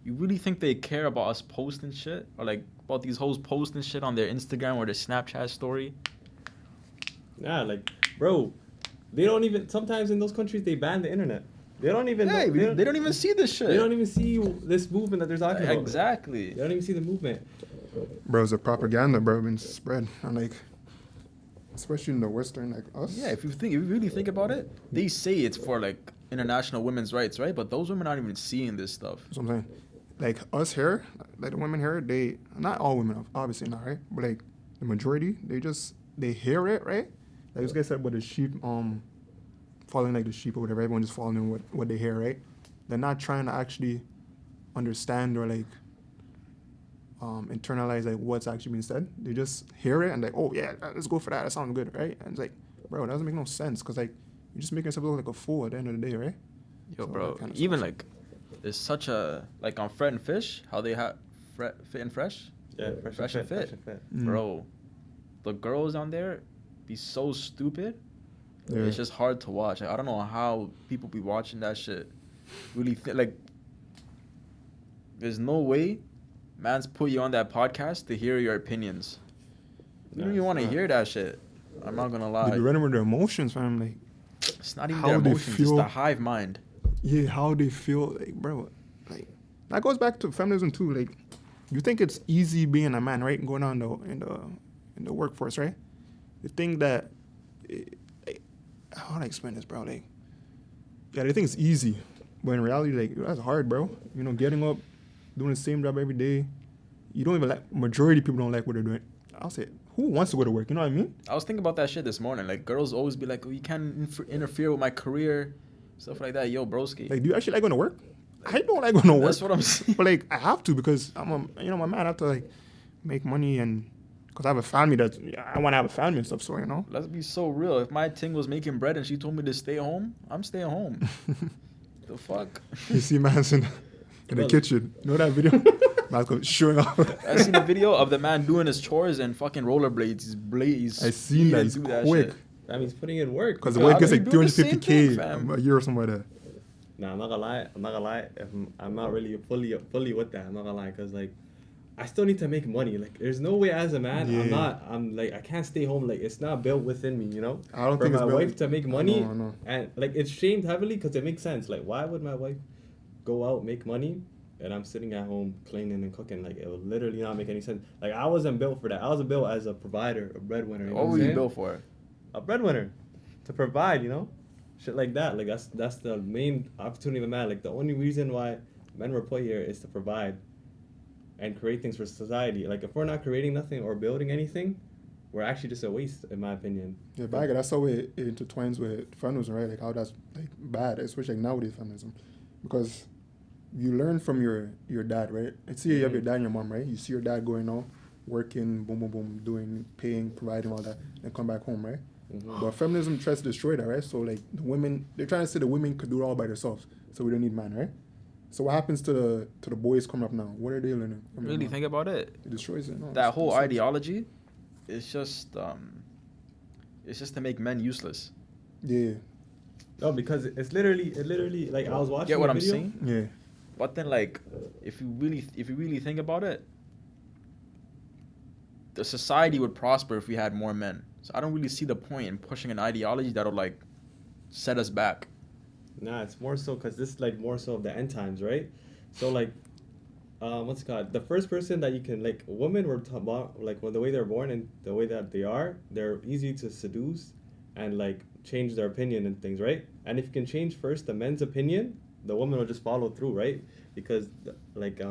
you really think they care about us posting shit? Or, like, about these hoes posting shit on their Instagram or their Snapchat story? Yeah, like, bro, they don't even, sometimes in those countries, they ban the internet. They don't even know. They don't even see this shit. They don't even see this movement that they're talking about. Exactly. They don't even see the movement. Bro, it's a propaganda, bro, been spread. And, like, especially in the Western, like, us. Yeah, if you really think about it, they say it's for, like, international women's rights, right? But those women aren't even seeing this stuff. That's what I'm saying. Like, us here, like, the women here, they, not all women, obviously not, right? But, like, the majority, they hear it, right? Like, this guy said about the sheep, following, like, the sheep or whatever. Everyone just following what they hear, right? They're not trying to actually understand or, like, internalize, like, what's actually being said. They just hear it and, like, oh, yeah, let's go for that. That sounds good, right? And it's like, bro, it doesn't make no sense because, like, you're just making yourself look like a fool at the end of the day, right? Yo, So bro, that even, sucks. like, there's such a, like, on Fred and Fish, how they have Fit and Fresh? Yeah, Fresh and Fit. Bro, the girls on there be so stupid. Yeah. It's just hard to watch. Like, I don't know how people be watching that shit. Really, like, there's no way man's put you on that podcast to hear your opinions. You don't even want to hear that shit. I'm not gonna lie. They be running with their emotions, fam. Like, It's not even how their they emotions, it's feel. the hive mind. yeah, how they feel, like, bro. Like, that goes back to feminism too. Like, you think it's easy being a man, right? Going on in the workforce, right? You think that, like, how do I explain this, bro? Like, yeah, they think it's easy, but in reality, like, that's hard, bro. You know, getting up, doing the same job every day. You don't even like. Majority of people don't like what they're doing. I'll say, who wants to go to work? You know what I mean? I was thinking about that shit this morning. Like, girls always be like, oh, you can't interfere with my career, stuff like that. Yo, broski. Like, do you actually like going to work? I don't like going to work. That's what I'm saying. But, like, I have to because I'm my man. I have to, like, make money and because I have a family that I want to have a family and stuff. So, you know. Let's be so real. If my ting was making bread and she told me to stay home, I'm staying home. The fuck? You see man's in the kitchen. You know that video? Man's showing off. I seen a video of the man doing his chores and fucking rollerblades. He's I seen that. He's quick. That means putting in work. Because the Yo, wife how gets do like you do the same 250K thing, fam? a year or something like that. Nah, I'm not gonna lie. If I'm not really fully with that. I'm not gonna lie, cause like, I still need to make money. Like, there's no way as a man, Yeah. I'm like, I can't stay home. Like, it's not built within me, you know. I don't For think my it's built- wife to make money, I know. and like, it's shamed heavily, cause it makes sense. Like, why would my wife go out make money, and I'm sitting at home cleaning and cooking? Like, it would literally not make any sense. Like, I wasn't built for that. I was built as a provider, a breadwinner. You know What what were I'm you saying? built for? A breadwinner, to provide, you know, shit like that. Like, that's the main opportunity of a man. Like, the only reason why men were put here is to provide and create things for society. Like, if we're not creating nothing or building anything, we're actually just a waste, in my opinion. Yeah, but that's how it intertwines with feminism, right? Like how that's like bad, especially like nowadays feminism, because you learn from your dad, right? Let's say you have your dad and your mom, right? You see your dad going out, working, boom, boom, boom, doing, paying, providing all that, and come back home, right? Mm-hmm. But feminism tries to destroy that, right? So like the women, they're trying to say the women could do it all by themselves, so we don't need man, right? So what happens to the boys coming up now? What are they learning? From their Really mom? think about it. It destroys it. No, That whole it's- ideology, it's just to make men useless. Yeah, No, because it literally, like, I was watching Get what a I'm video. saying? yeah. But then, like, if you really think about it, the society would prosper if we had more men. So I don't really see the point in pushing an ideology that'll, like, set us back. Nah, it's more so because this is like more so of the end times, right? So like, what's it called? The first person that you can, like, women were about, like, when the way they're born and the way that they are, they're easy to seduce and like change their opinion and things, right? And if you can change first the men's opinion, the woman will just follow through, right? Because like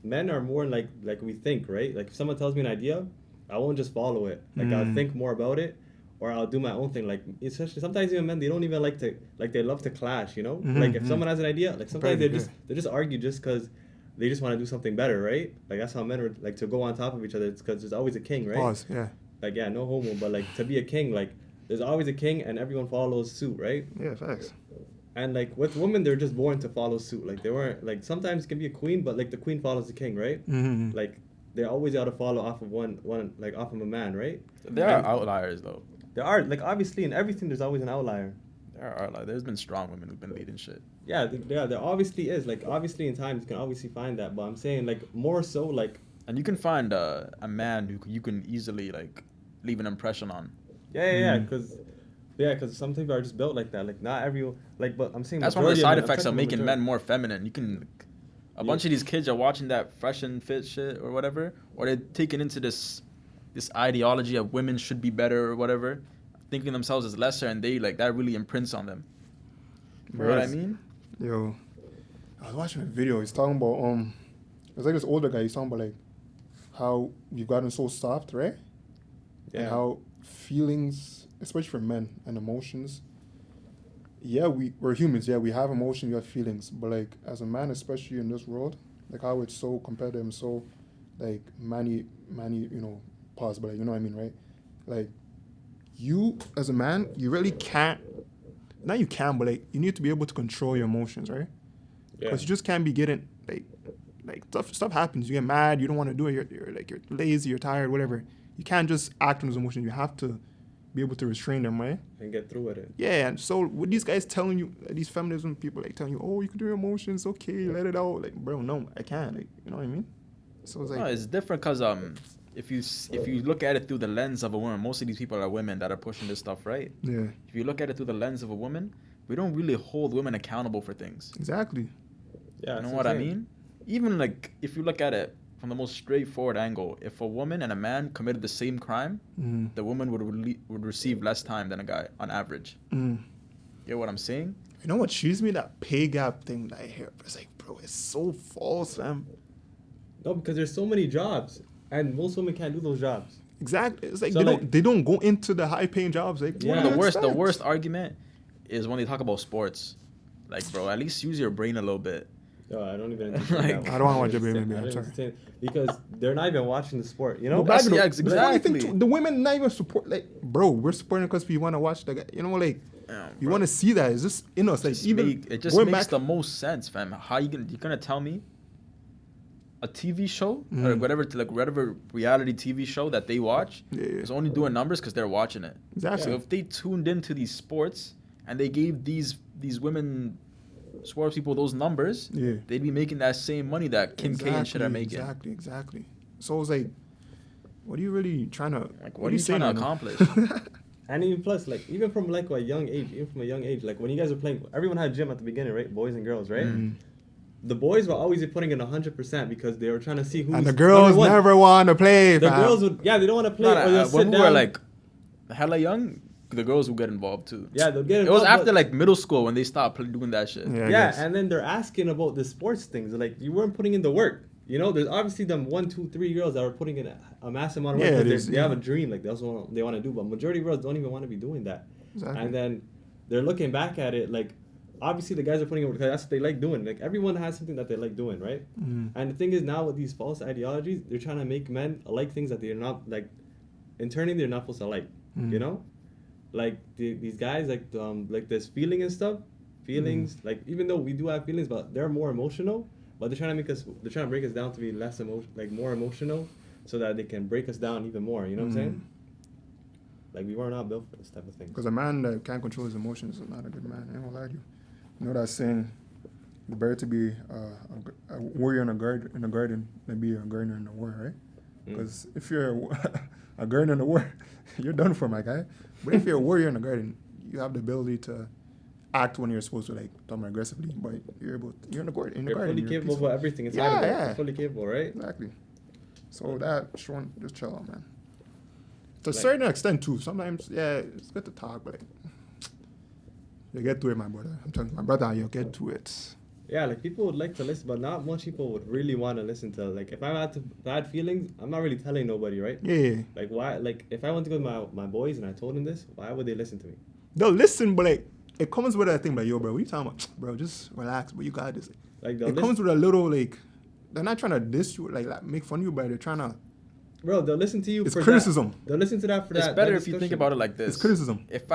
men are more like we think, right? Like, if someone tells me an idea, I won't just follow it. Like, I'll think more about it, or I'll do my own thing. Like, especially sometimes even men, they don't even like to, like, they love to clash, you know? Like, if someone has an idea, like, sometimes they just argue just because they just want to do something better, right? Like, that's how men are, like, to go on top of each other. It's because there's always a king, right? Pause. Yeah. Like, yeah, no homo, but like, to be a king, like, there's always a king and everyone follows suit, right? Yeah. Facts. And like, with women, they're just born to follow suit. Like, they weren't, like, sometimes it can be a queen, but like, the queen follows the king, right? Mm-hmm. Like, they're always got to follow off of one like, off of a man, right? There are outliers, though. There are, like, obviously in everything there's always an outlier. There's been strong women who've been leading shit. Yeah, there obviously is. Like, obviously in time you can obviously find that, but I'm saying like more so like. And you can find a man who you can easily like leave an impression on. Yeah, because some people are just built like that. Like not everyone. Like, but I'm saying That's one of the majority side men- I'm effects of talking about making men majority. more feminine. You can, a bunch of these kids are watching that Fresh and Fit shit or whatever, or they're taken into this ideology of women should be better or whatever, thinking themselves as lesser, and they like that really imprints on them. You know what I Yes. mean? Yo, I was watching a video. He's talking about it's like this older guy. He's talking about like how we've gotten so soft, right? Yeah. And how feelings, especially for men and emotions. Yeah, we're humans. Yeah, we have emotions, we have feelings. But like as a man, especially in this world, like how it's so competitive and so like many, pause, but like, you know what I mean, right? Like you as a man, you really can't. Not you can, but like you need to be able to control your emotions, right? Yeah. Because you just can't be getting like stuff happens. You get mad. You don't want to do it. You're lazy. You're tired. Whatever. You can't just act on those emotions. You have to be able to restrain them, right? And get through with it. Yeah. And so with these guys telling you, these feminism people like telling you, oh, you can do your emotions. Okay, let it out. Like, bro, no, I can't. Like, you know what I mean? So it's like, No, it's different because if you look at it through the lens of a woman, most of these people are women that are pushing this stuff, right? yeah, If you look at it through the lens of a woman, we don't really hold women accountable for things. exactly. Yeah. You know that's what I I'm saying. mean? Even like if you look at it from the most straightforward angle, if a woman and a man committed the same crime, Mm. the woman would receive less time than a guy on average. Mm. You know what I'm saying? You know what cheers me? That pay gap thing that I hear. It's like, bro, it's so false, man. No, because there's so many jobs, and most women can't do those jobs. Exactly. It's like So, they like- don't go into the high paying jobs. Like, Yeah. what do The you worst expect? argument is when they talk about sports. Like, bro, at least use your brain a little bit. No, I don't even. Like- entertain that I don't wanna watch one. your baby, I I'm don't sorry. entertain- Because they're not even watching the sport. You know. No, but That's- yeah, the funny thing exactly. too, the women not even support. Like, bro, we're supporting because we want to watch the guy. You know, like Yeah, we bro. want to see that. It's just in us. Like It just going makes back. the most sense, fam. How you gonna tell me a TV show or Mm. whatever reality TV show that they watch Yeah, yeah. is only doing numbers because they're watching it. Exactly. So if they tuned into these sports and they gave these women sports people those numbers, Yeah. they'd be making that same money that Kim K and shit are making. Exactly. So it's like, what are you really trying to? Like, what are you trying to accomplish? And even plus, like even from a young age, like when you guys were playing, everyone had gym at the beginning, right? Boys and girls, right? Mm. The boys were always putting in 100% because they were trying to see who's And the girls number one. never want to play. The fam. girls would, they don't want to play. Or they'll sit when we down. were like hella young, the girls would get involved too. Yeah, they'll get It was involved, after but- like middle school when they stopped doing that shit. Yeah, I Yeah, guess. and then they're asking about the sports things. Like you weren't putting in the work. You know, there's obviously them 1, 2, 3 girls that are putting in a massive amount of work Yeah, it because is, they have yeah. a dream. Like that's what they want to do. But majority of girls don't even want to be doing that. Exactly. And then they're looking back at it like, obviously the guys are putting it because that's what they like doing. Like everyone has something that they like doing, right? Mm. And the thing is now with these false ideologies, they're trying to make men like things that they're not like. Internally, they're not supposed to like. Mm. You know, like these guys like this feeling and stuff. Feelings like even though we do have feelings, but they're more emotional. But they're trying to break us down to be less more emotional, so that they can break us down even more. You know what I'm saying? Like we were not built for this type of thing. Because a man that can't control his emotions is not a good man. I ain't gonna lie to you. You know that saying, the better to be a warrior in a garden than be a gardener in the war, right? Because if you're a gardener in the war, you're done for, my guy. But if you're a warrior in the garden, you have the ability to act when you're supposed to, like, talk more aggressively. But you're in the garden. You're fully you're capable peaceful. of everything inside Yeah, of it. yeah. You're fully capable, right? Exactly. So that, Sean, just chill out, man. To a Like- certain extent, too. Sometimes, yeah, it's good to talk, but like, you get to it, my brother. I'm telling you, my brother, you get to it. Yeah, like people would like to listen, but not much people would really want to listen to. Like if I had bad feelings, I'm not really telling nobody, right? Yeah. Like why? Like if I went to go with my boys and I told them this, why would they listen to me? They'll listen, but like, it comes with that thing, like, yo, bro, what you talking about? Bro, just relax, bro, you got this. Like they'll It comes with a little, like, they're not trying to diss you, like make fun of you, but they're trying to, bro, they'll listen to you. It's for criticism. That. They'll listen to that for It's that. better that if you think discussion. about it like this. it's criticism. If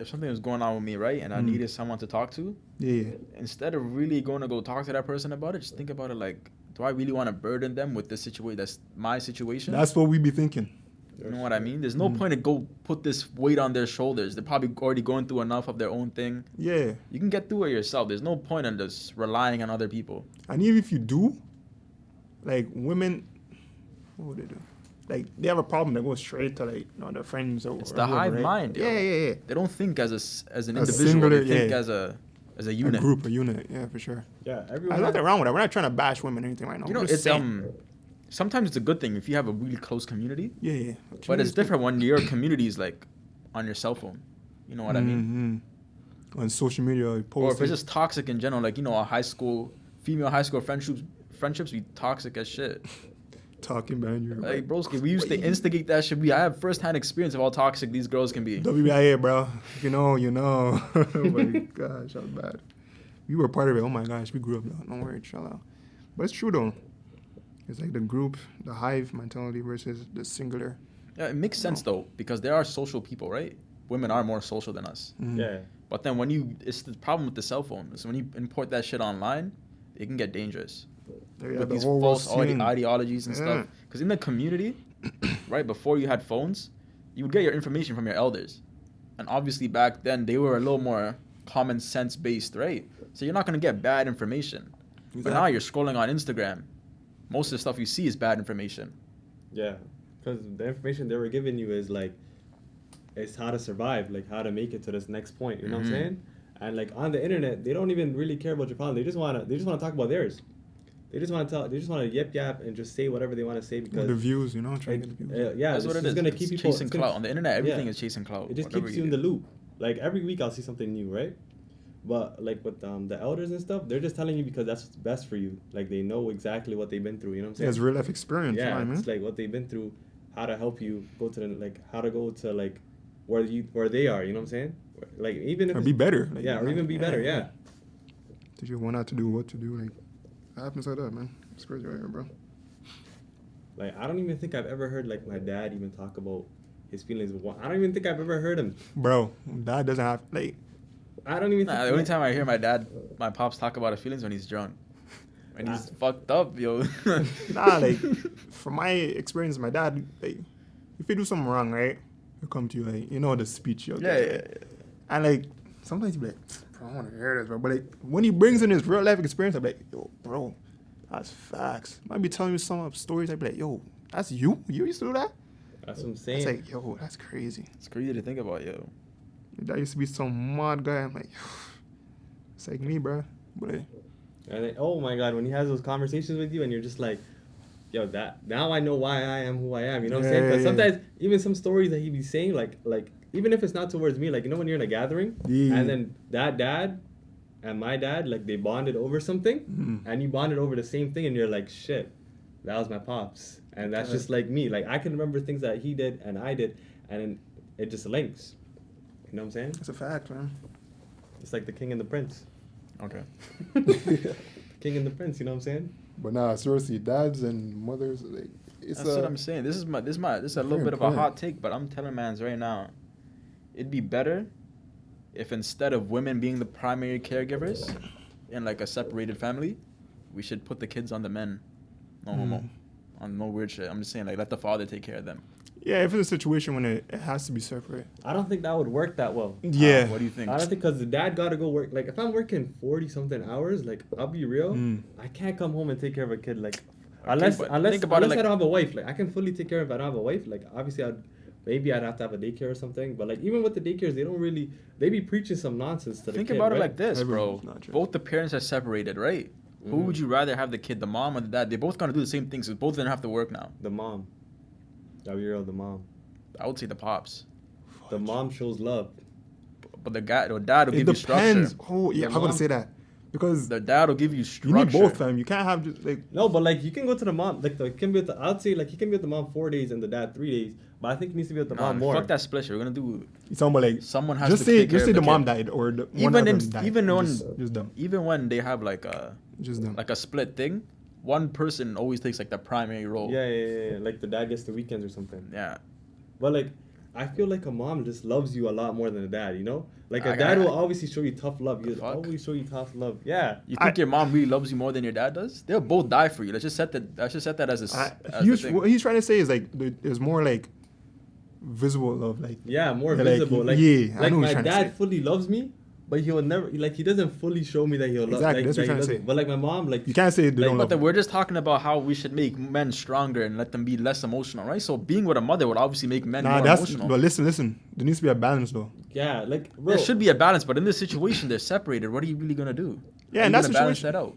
something was going on with me, right, and I needed someone to talk to, Yeah. instead of really going to go talk to that person about it, just think about it like, do I really want to burden them with this situation? That's my situation. That's what we be thinking. You know what I mean? There's no point to go put this weight on their shoulders. They're probably already going through enough of their own thing. Yeah. You can get through it yourself. There's no point in just relying on other people. And even if you do, like women, what would they do? Like they have a problem, they go straight to like their friends or It's or the whoever, hive right? mind. Yo. Yeah. They don't think as an A individual. singular- They think yeah. as a A unit. group, a unit, yeah, for sure. Yeah, There's everyone. nothing wrong with that. We're not trying to bash women or anything right now. You know, We're just it's saying. sometimes it's a good thing if you have a really close community. Yeah. But it's different when your community is like on your cell phone. You know what I mean? On social media, you Or post. if it's just toxic in general, like female high school friendships be toxic as shit. talking behind you. Like broski, we used to instigate that shit. I have first-hand experience of how toxic these girls can be. WBIA, bro. You know. Oh my gosh, that was bad. We were part of it. Oh my gosh, we grew up though. Don't worry, chill out. But it's true though. It's like the group, the hive mentality versus the singular. Yeah, it makes sense though because there are social people, right? Women are more social than us. Yeah. But then it's the problem with the cell phone. So when you import that shit online, it can get dangerous. There you With have the these whole false world seeing. ideologies and stuff. Because in the community, right before you had phones, you would get your information from your elders. And obviously back then, they were a little more common sense based, right? So you're not going to get bad information. But now you're scrolling on Instagram. Most of the stuff you see is bad information. Yeah, because the information they were giving you is like, it's how to survive, like how to make it to this next point. You know what I'm saying? And like on the internet, they don't even really care about your problem. They just wanna talk about theirs. They just want to yap and just say whatever they want to say because the views, trying to get the views. yeah, That's what it is. Gonna It's keep people chasing clout. On the internet, everything yeah. is chasing clout. It just whatever keeps you in the loop. Like every week I'll see something new, right? But like with the elders and stuff, they're just telling you because that's what's best for you. Like they know exactly what they've been through. You know what I'm saying? It's real life experience. Yeah, you know what I mean? it's like what they've been through, how to help you go to how to go to like where they are. You know what I'm saying? Like even if Or be better. Like, yeah, or even be better. Yeah. Did you want not to do what to do? Like, it happens like that, man. It's crazy right here, bro. Like I don't even think I've ever heard like my dad even talk about his feelings. I don't even think I've ever heard him. Bro, dad doesn't have like. I don't even. The only time I hear my pops talk about his feelings when he's drunk. When he's fucked up, yo. Like, from my experience, my dad, like, if you do something wrong, right, he'll come to you, like, the speech you'll get, Yeah. right? And, like, sometimes you be like, bro, I want to hear this, bro. But, like, when he brings in his real life experience, I'm like, yo, bro, that's facts. Might be telling you some stories, I'd be like, yo, that's you? You used to do that? That's what I'm saying. It's like, yo, that's crazy. It's crazy to think about, yo. That used to be some mad guy. I'm like, it's like me, bro. But, And then, oh my God, when he has those conversations with you and you're just like, yo, now I know why I am who I am. You know what I'm saying? Because sometimes even some stories that he be saying, like even if it's not towards me, like, when you're in a gathering and then that dad and my dad, like, they bonded over something and you bonded over the same thing and you're like, shit, that was my pops. And that's just like me. Like, I can remember things that he did and I did and it just links. You know what I'm saying? it's a fact, man. It's like the king and the prince. Okay. King and the prince, you know what I'm saying? But nah, seriously, dads and mothers, like, it's That's what I'm saying. This is a little very bit of a important. hot take, but I'm telling mans right now, it'd be better if instead of women being the primary caregivers in like a separated family, we should put the kids on the men. No homo. On no weird shit. I'm just saying, like, let the father take care of them. Yeah, if it's a situation when it has to be separate. I don't think that would work that well. Yeah. What do you think? I don't think because the dad got to go work. Like, if I'm working 40-something hours, like, I'll be real, I can't come home and take care of a kid. Like, unless think I about it, like- don't have a wife. Like, I can fully take care of if I don't have a wife. Like, obviously, I'd have to have a daycare or something. But, like, even with the daycares, they be preaching some nonsense to the Think kid, about it right? like this, bro. Everyone's not true. Both the parents are separated, right? Who would you rather have the kid, the mom or the dad? They're both gonna do the same things. So both of them have to work now. The mom. I'll be real, the mom. I would say the pops, The mom shows love. but the dad will It give you depends. structure. Oh, yeah, The I'm going mom- to say that. Because The dad will give you you structure. need both, fam. You can't have just, like, No, but, like, you can go to the mom. Like, I'd say, like, he can be with the mom 4 days and the dad 3 days. But I think he needs to be with the Nah, mom more. fuck that split shit. We're gonna do. you're talking about, like, Someone has just to say, take care just of say the mom kid. died or the one Even of in them died. even when Just them. even when they have like a Just them. like a split thing, one person always takes like the primary role. Yeah. Like, the dad gets the weekends or something. Yeah. But, like, I feel like a mom just loves you a lot more than a dad, you know? Like, a I- dad I- will obviously show you tough love. He'll Fuck. always show you tough love. Yeah. You think your mom really loves you more than your dad does? They'll both die for you. Let's just set that as a He was, thing. what he's trying to say is, like, there's more, like, visible love, like Yeah, more like, visible. Like, yeah, I like know what my you're trying to dad say. fully loves me, but he'll never like he doesn't fully show me that he'll love. Exactly, Like, that's what that you're he trying to say. doesn't. But like my mom, like You can't say they like, don't But love. then we're just talking about how we should make men stronger and let them be less emotional, right? So being with a mother would obviously make men Nah, more that's. emotional. But listen. There needs to be a balance, though. yeah, like bro. There should be a balance, but in this situation, they're separated. What are you really gonna do? Yeah, How in you that gonna balance situation. that out?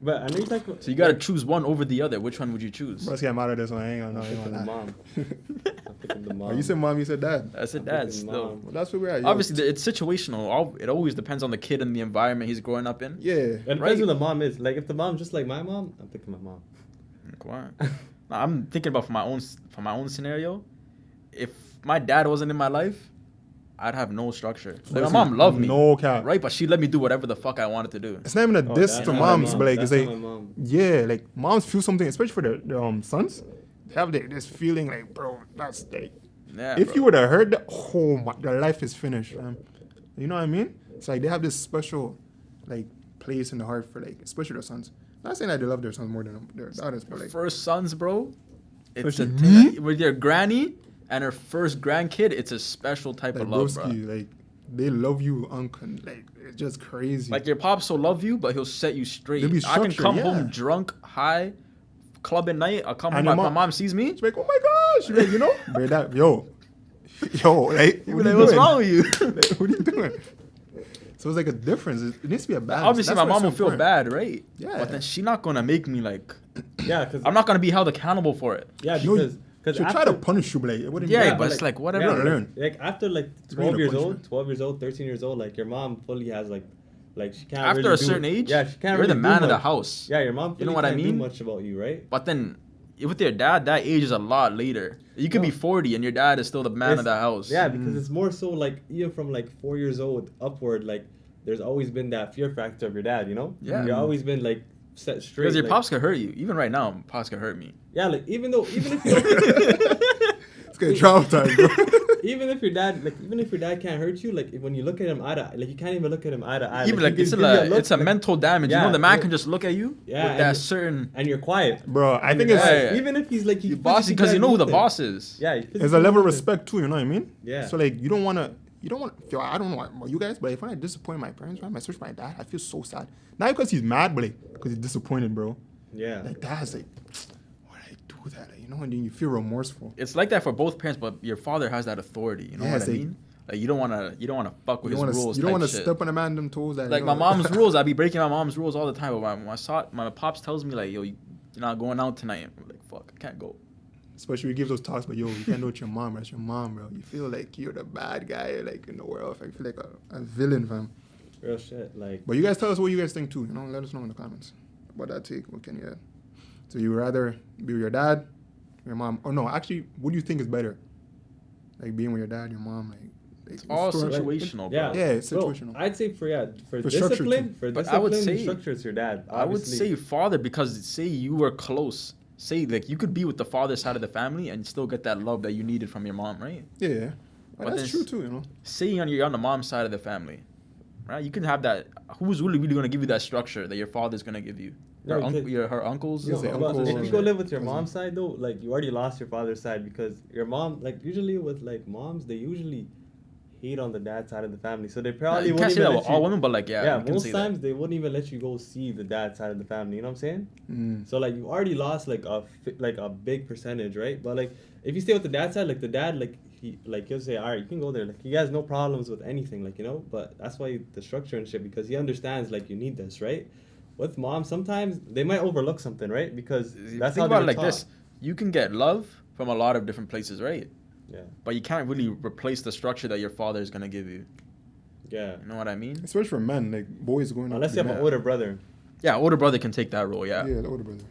But I know you talk about. So you gotta like, choose one over the other. Which one would you choose? Let's get out of this one. I ain't I'm gonna picking the lie. mom. I'm picking the mom. Oh, you said mom, you said dad. That's it, I'm Dad. picking Still, mom. Well, that's where we're at. Yo. obviously, it's situational. It always depends on the kid and the environment he's growing up in. Yeah. It depends Right. who the mom is. Like if the mom's just like my mom, I'm picking my mom. Like, what? Now, I'm thinking about for my own scenario. If my dad wasn't in my life, I'd have no structure. Like, my Listen, mom loved me, No cap. right? But she let me do whatever the fuck I wanted to do. It's not even a diss that's to not my moms, mom. but like That's it's not like my mom. yeah, like moms feel something, especially for their sons. They have this feeling like, bro, that's like Yeah. if bro. you would have heard that, oh my, their life is finished, man. You know what I mean? It's like they have this special like place in the heart for like, especially their sons. Not saying that they love their sons more than their daughters, but like First sons, bro. It's a Especially thing with your granny and her first grandkid. It's a special type of love, bro. broski, like they love you, like it's just crazy. Like your pops will love you, but he'll set you straight. They'll be I can structured, come yeah. home drunk, high, club at night. I'll come And home. your My mom sees me. she's like, oh my gosh, she's like, you know, but that yo, like, You'll what be are like, you what's doing? wrong with you? Like, what are you doing? So it's like a difference. It needs to be a balance. Obviously, That's my why mom will it's feel important. bad, right? Yeah. But then she's not gonna make me like. Yeah, because I'm not gonna be held accountable for it. yeah, No, because She'll try to punish you, but like, it wouldn't Yeah, be but it's like whatever. Yeah, like, learn. like after like It's really 12 a years old, punishment. 12 years old, 13 years old, like your mom fully has like she can't After really a certain age, yeah, she can't you're really the do man of the much. house. Yeah, your mom fully You know what I can't mean? do much about you, right? But then with your dad, that age is a lot later. You could be No. 40 and your dad is still the man of It's- the house. Yeah, because it's more so like even from like 4 years old upward, like there's always been that fear factor of your dad, you know? Yeah. You've always been like set straight. Because your like, pops could hurt you. Even right now, pops could hurt me. Yeah, like even if you don't, It's getting traumatized, bro. even if your dad can't hurt you, like when you look at him eye to eye, like you can't even look at him eye to eye. Even he like can it's give you a look, it's a like- mental damage. You Yeah, know, the man yeah. can just look at you Yeah, with and that you- certain and you're quiet. Bro, I think it's Yeah. Even if he's like you bossy because you know who the boss is. Yeah, there's a level of respect too. You know what I mean? Yeah. So like you don't want to. Feel. I don't know about you guys, but if I disappoint my parents, right, especially my dad, I feel so sad. Not because he's mad, but like because he's disappointed, bro. Yeah. Like that's like, why did I do that? Like, you know, and then you feel remorseful. It's like that for both parents, but your father has that authority. You know Yeah, what I it's like- mean? Like you don't wanna fuck with You his don't want rules. to. You don't want want to step on a man them toes. That, Like you my know, mom's rules, I be breaking my mom's rules all the time. But my pops tells me like, yo, you're not going out tonight. I'm like, fuck, I can't go. Especially you give those talks, but yo, you can't do it with your mom. That's your mom, bro. You feel like you're the bad guy, like in the world. I feel like a villain, fam. Real shit. Like But you guys tell us what you guys think too. You know, let us know in the comments about that take. What can you add? So you would rather be with your dad, your mom, or no? Actually, what do you think is better? Like being with your dad, your mom, like It's all for- situational, bro. yeah, Yeah, it's Bro, situational. I'd say for For structure discipline, too. for But I would discipline and say- structure, it's your dad. I would obviously. say father because say you were close. Say like you could be with the father side of the family and still get that love that you needed from your mom, right? Yeah, yeah. But Well, that's then true too. You know. Say you're on the mom's side of the family, right? You can have that. Who's really gonna give you that structure that your father's gonna give you? No, because- Her uncles. Yeah, No, say but uncle if or you go live with your cousin. mom's side though, like you already lost your father's side because your mom, like usually with like moms, they usually hate on the dad side of the family, so they probably you wouldn't can't say even that let with all you. women, but like Yeah, you can most say times they wouldn't even let you go see the dad side of the family. You know what I'm saying? Mm. So like you already lost like a big percentage, right? But like if you stay with the dad side, like the dad, like he'll say, all right, you can go there. Like he has no problems with anything, like you know. But that's why the structure and shit because he understands like you need this, right? With mom, sometimes they might overlook something, right? Because that's Think how about they it like taught. this: you can get love from a lot of different places, right? Yeah, But you can't really replace the structure that your father is gonna give you. yeah. You know what I mean? Especially for men, like boys going. Unless up you to have be an older brother. Yeah, older brother can take that role. yeah, Yeah. the older brother.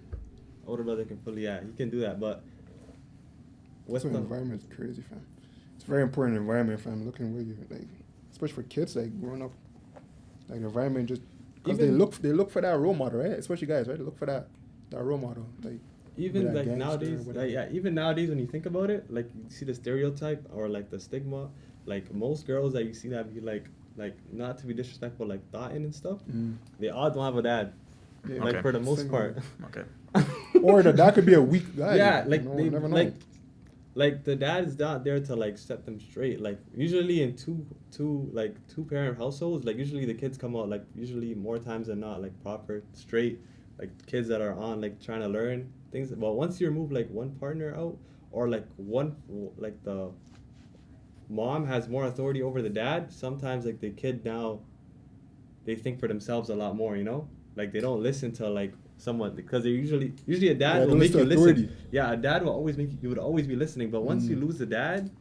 Older brother can fully, yeah, he can do that. But with So the the environment is crazy, fam. It's a very important environment, fam. Looking where you like, especially for kids, like growing up, like the environment just because they Even- look for that role model, right? Especially guys, right? They look for that role model, like. even With that like gangster, nowadays, whatever. like, yeah, even nowadays when you think about it, like you see the stereotype or like the stigma, like most girls that you see that be like not to be disrespectful, like thotting and stuff, they all don't have a dad. Yeah. Like Okay. for the most Single. part. Okay. Or that could be a weak guy. Yeah, like you know, they you never know. like the dad is not there to like set them straight. Like usually in two parent households, like usually the kids come out like usually more times than not like proper straight, like kids that are on like trying to learn things. But once you remove like one partner out, or like the mom has more authority over the dad, sometimes like the kid now they think for themselves a lot more, you know? Like they don't listen to like someone, because they usually a dad will make you listen. Yeah, a dad will always make you would always be listening, but once you lose the dad,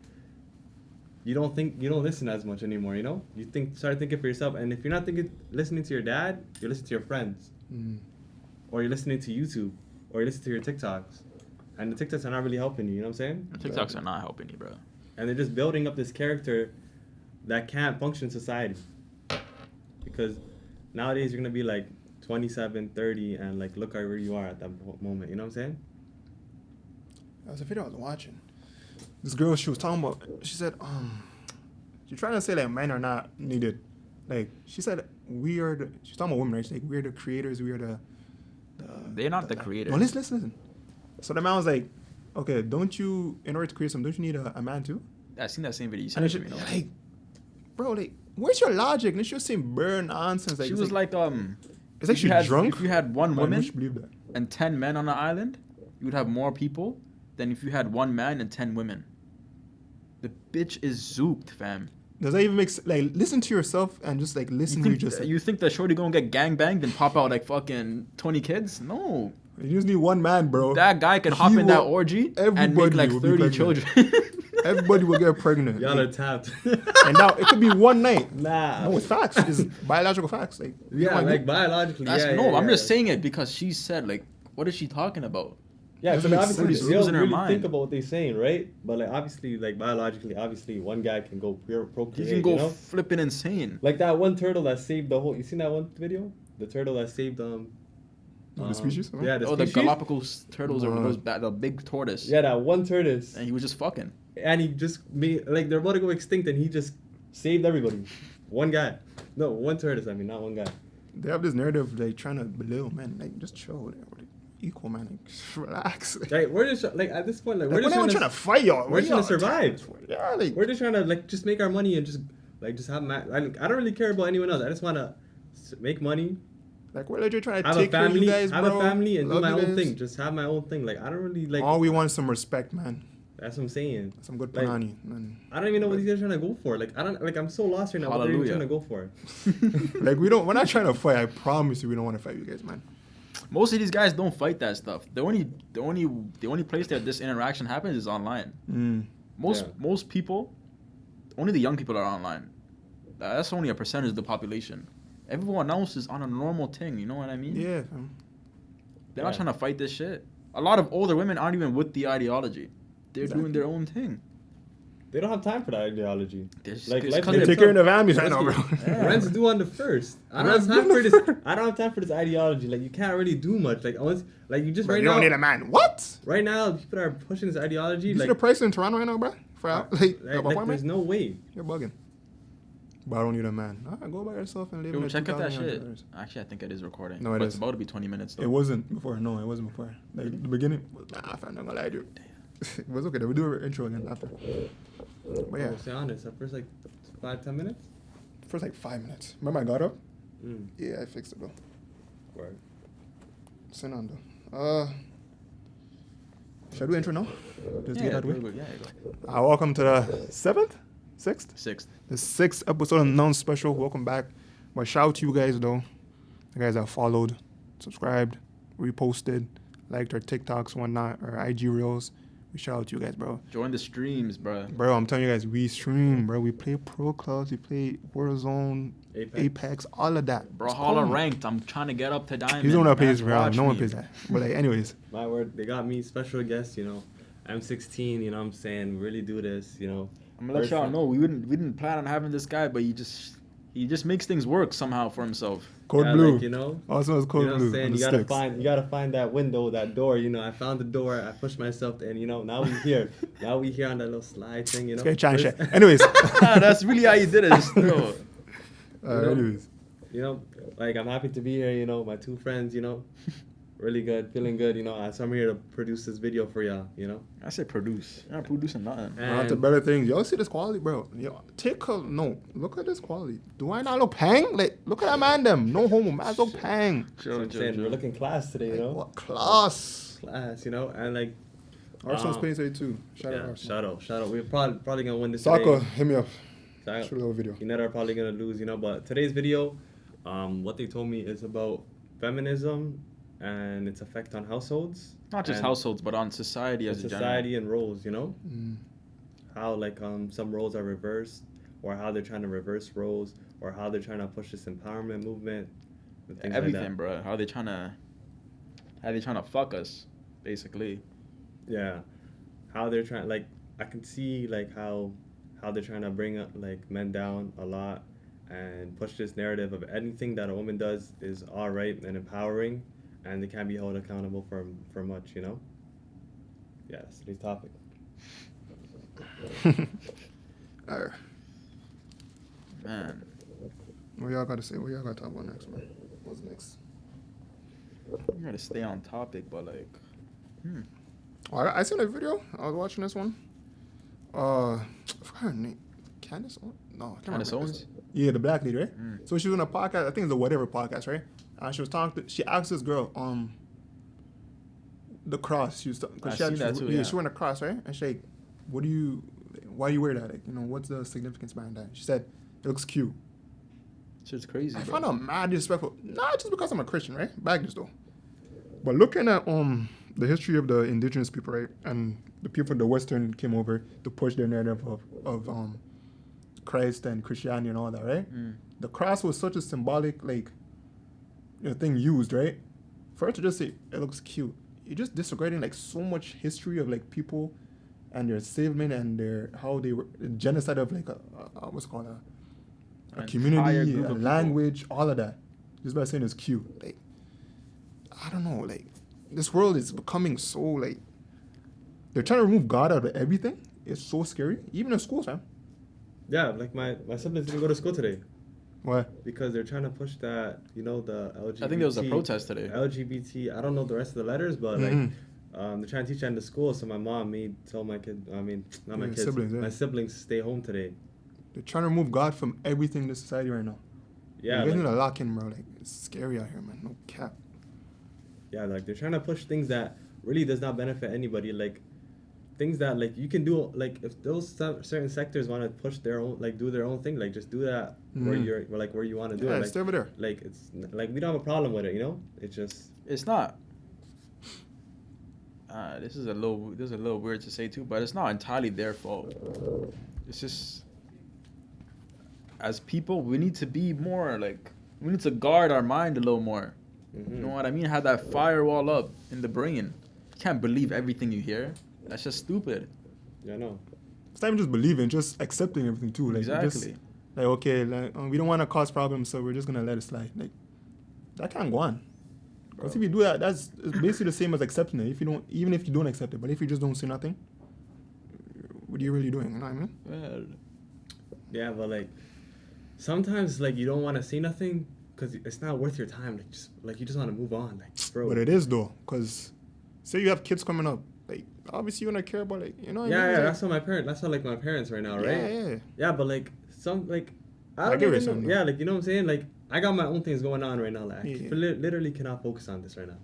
you don't listen as much anymore, you know? You start thinking for yourself, and if you're not listening to your dad, you listen to your friends. Or you're listening to YouTube, or you listen to your TikToks. And the TikToks are not really helping you know what I'm saying? The TikToks are not helping you, bro. And they're just building up this character that can't function in society. Because nowadays you're going to be like 27, 30, and like look at where you are at that moment. You know what I'm saying? That was a video I was watching. This girl, she was talking about, she said, she's trying to say that men are not needed. Like, she said, she's talking about women, right? She's like, we're the creators, They're not the creators. Well, listen. So the man was like, okay, in order to create something, don't you need a man too? I seen that same video. You And sent it to me, no? like, bro, like, where's your logic? And she was saying burn nonsense. Like, She was like, it's like she's drunk. If you had one But I woman wish you believe that. and 10 men on the island, you would have more people than if you had one man and 10 women. The bitch is zooped, fam. Does that even make sense? Like, listen to yourself and just like listen to what you just said. You think that shorty gonna get gangbanged and pop out like fucking 20 kids? No. You just need one man, bro. That guy could hop in that orgy and make like 30 children. Everybody will get pregnant. Y'all are tapped. And now it could be one night. Nah. No, it's facts. It's biological facts. Like, Yeah, like biologically. I'm just saying it because she said, like, what is she talking about? Yeah, so Doesn't make obviously sense. they don't Losing her really mind. think about what they're saying, right? But like obviously, like biologically, obviously one guy can go procreate. He can go you know? flipping insane. Like that one turtle that saved the whole. You seen that one video? The turtle that saved the species? Yeah, the The species. Galapagos turtles or the big tortoise. Yeah, that one tortoise. And he was just fucking. And he just made like they're about to go extinct, and he just saved everybody. One guy. No, one tortoise. I mean, not one guy. They have this narrative like trying to belittle men. Like, just chill. We're equal, man. Like, just relax. Like we're just like at this point, like Like, we're just trying to fight y'all. We're just trying to survive. Yeah, like, We're just trying to like just make our money and just have. I don't really care about anyone else. I just want to make money. like we're legit trying to Have a take care of family, you guys, have bro. a family, and do Love my you own guys. thing. Just have my own thing. Like I don't really like. All we want is some respect, man. That's what I'm saying. Some good Like, panani. Man. I don't even know what these guys are trying to go for. Like I don't like. I'm so lost right now. What they're even trying to go for? Like, we're not trying to fight. I promise you, we don't want to fight you guys, man. Most of these guys don't fight that stuff. The only place that this interaction happens is online. Most people, only the young people are online. That's only a percentage of the population. Everyone else is on a normal thing. You know what I mean? Yeah, fam. They're not trying to fight this shit. A lot of older women aren't even with the ideology. They're doing their own thing. They don't have time for that ideology. Like, They take care of their families right now, bro. Rent's due on the first. I don't have time for this. I don't have time for this ideology. Like you can't really do much. Like unless, like you just Bro, right you now. don't need a man. What? Right now, people are pushing this ideology. You see Like, the price in Toronto right now, bro? For like apartment? there's no way. You're bugging. But I don't need a man. Go by yourself and live in Yo, a check out that 2,000 shit. dollars. Actually, I think it is recording. No, it but is. It's about to be 20 minutes. Though. It wasn't before. No, it wasn't before. Like the beginning. Nah, fam, I'm not gonna lie to you. It was okay. We'll do an intro again after. But yeah, To stay honest, the first like 5-10 minutes. first like 5 minutes. Remember I got up? Mm. Yeah, I fixed it though. Word. Send on though. Should I do intro now? Just get out of the way. Yeah, you go. Welcome to the sixth, Sixth. the 6th episode of NoneSpecial. Welcome back. But shout out to you guys though. The guys that followed, subscribed, reposted, liked our TikToks, whatnot, our IG reels. We shout out to you guys, bro. Join the streams, bro. Bro, I'm telling you guys, we stream, bro. We play pro clubs, we play Warzone, Apex, all of that. Brawlhalla ranked. I'm trying to get up to diamond. He's the one that pays, Man, bro. watch No one me. pays that. But like, anyways, My word, they got me special guest. M16. You know what I'm saying? We really do this. I'm gonna let y'all know we didn't plan on having this guy, but he just makes things work somehow for himself. Code Blue. Like, Also, it's Code you know what Blue. I'm saying? on the You gotta sticks. find that window, that door. I found the door. I pushed myself in. Now we here. Now we here on that little slide thing. This guy trying shit. Anyways. That's really how you did it. Just throw. Anyways. Like I'm happy to be here. My two friends. Really good, feeling good. You know, so I'm here to produce this video for y'all. You know. I said produce. You're not producing nothing. And- On to better things. Y'all see this quality, bro? Yo, take a no. Look at this quality. Do I not look pang? Like, look at that man. Them no homo. Man, look pang. So I'm saying we're looking class today. You know. What class? Class. You know, and like. Arsenal Space 82. Shout out Yeah, Arsenal. shout out. We're probably gonna win this Soccer, today. hit me up. So Shoot a little video. United are probably gonna lose, you know. But today's video, what they told me is about feminism and its effect on households. Not just and households, but on society as a society general. and roles, you know. Mm. How like some roles are reversed, or how they're trying to reverse roles, or how they're trying to push this empowerment movement. And things Everything, like that. bro. How they trying to fuck us, basically. Yeah, how they're trying, like, I can see like how they're trying to bring up like men down a lot and push this narrative of anything that a woman does is all right and empowering, and they can't be held accountable for much, you know. Yeah, that's today's topic. Alright. Man, What y'all got to say? What y'all got to talk about next, man? What's next? you gotta stay on topic, but like, Oh, I seen a video. I was watching this one. I forgot her name. Candace? No, I can't Candace remember. Owens? Yeah, the black lady, right? Mm. So she was on a podcast. I think it's a whatever podcast, right? She was talking. She asked this girl, the cross. She was because I she had seen that too, yeah, yeah. she wore a cross, right? And she like, why do you wear that? Like, you know, what's the significance behind that? She said it looks cute. shit's crazy. I bro. found out mad disrespectful. Not just because I'm a Christian, right? Back this though. But looking at the history of the indigenous people, right, and the people the Western came over to push their narrative of Christ and Christianity and all that, right? Mm. The cross was such a symbolic thing used, right? For her to just say it looks cute, you're just disregarding like so much history of like people and their enslavement and their how they were genocide of like what's it called a An community, entire a group of people. language, all of that. Just by saying it's cute, like I don't know, like this world is becoming so like they're trying to remove God out of everything. It's so scary, even in schools, man. Yeah, like my siblings didn't go to school today Why? because they're trying to push that, you know, the LGBT. I think there was a protest today. LGBT. I don't know the rest of the letters, but like. Mhm. They're trying to teach that in the school, so my mom told my kid, not my Yeah, kids, siblings, yeah. my siblings stay home today. They're trying to remove God from everything in this society right now. Yeah, you guys like, need to lock in, bro. Like it's scary out here, man. No cap. yeah, like they're trying to push things that really does not benefit anybody. Like things that like you can do. Like if those certain sectors want to push their own, like do their own thing, like just do that where Mhm. you're like where you want to do Yeah, it. Like, stay over there. like it's like we don't have a problem with it, you know. It's just It's not. This is a little weird to say too, but it's not entirely their fault. It's just as people, we need to be more like we need to guard our mind a little more. You know what I mean? Have that firewall up in the brain. You can't believe everything you hear. That's just stupid. Yeah, no. It's not even just believing, just accepting everything too. Like Exactly. Just, like okay, like we don't want to cause problems, so we're just gonna let it slide. Like that can't go on. Because if you do that, it's basically the same as accepting it. Even if you don't accept it, but if you just don't say nothing, what are you really doing? You know what I mean? Well, Yeah, but like sometimes like you don't want to say nothing because it's not worth your time. Like you just want to move on. Like bro. But it is though, because say you have kids coming up, like obviously you wanna care about like you know. What I mean? Yeah, Like, that's what my parents. That's what like my parents right now, right? Yeah. Yeah, but like some like I don't get what even you're know. saying, Yeah, like you know what I'm saying. Like I got my own things going on right now. Like Yeah. I literally cannot focus on this right now.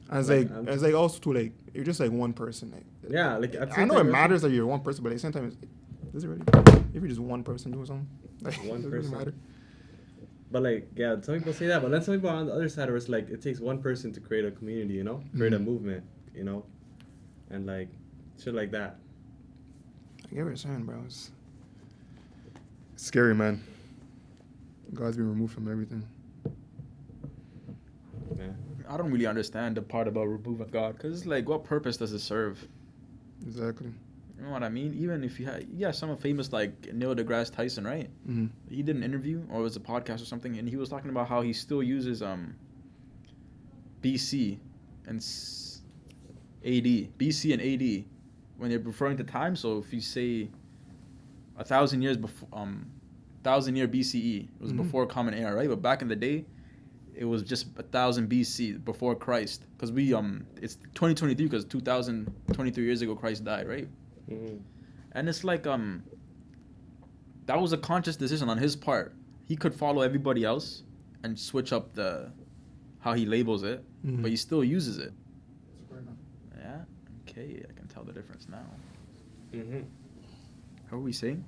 As Like, like also too like you're just like one person. Like Yeah, like at the I same know it time, matters that you're one person, but at the same time, does it really? If you're just one person doing something, like One does it really person. matter? But like yeah, some people say that, but then some people on the other side, where it's like it takes one person to create a community, you know, create a Mhm. movement, you know, and like shit like that. I get what you're saying, bro. It's scary, man. God's been removed from everything. Man. I don't really understand the part about removing God, because it's like, what purpose does it serve? Exactly. You know what I mean? Even if you had someone famous like Neil deGrasse Tyson, right? Mm-hmm. He did an interview, or it was a podcast or something, and he was talking about how he still uses BC and AD, BC and AD, when they're referring to time. So if you say 1,000 years before, 1,000 year BCE, it was Mhm. before Common Era, right? But back in the day, it was just 1000 BC before Christ, because we it's 2023 because 2023 years ago Christ died, right? Mm-hmm. And it's like that was a conscious decision on his part. He could follow everybody else and switch up how he labels it, but he still uses it. Yeah. Okay, I can tell the difference now. Mm-hmm. How are we saying?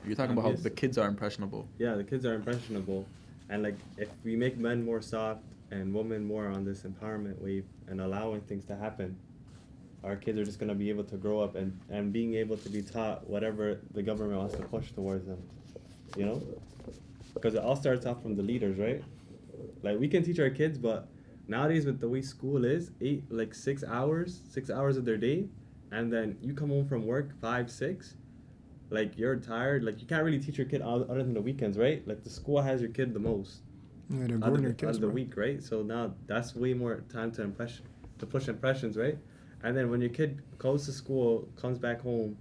You're talking about how the kids are impressionable. Yeah, the kids are impressionable, and like if we make men more soft and women more on this empowerment wave and allowing things to happen, our kids are just gonna be able to grow up and being able to be taught whatever the government wants to push towards them, you know? Because it all starts off from the leaders, right? Like we can teach our kids, but nowadays with the way school is, 6 hours of their day, and then you come home from work 5, 6. Like you're tired, like you can't really teach your kid other than the weekends, right? Like the school has your kid the most. Yeah, they're out growing of their the, kids, out of the bro. week, right? So now that's way more time to push impressions, right? And then when your kid goes to school, comes back home,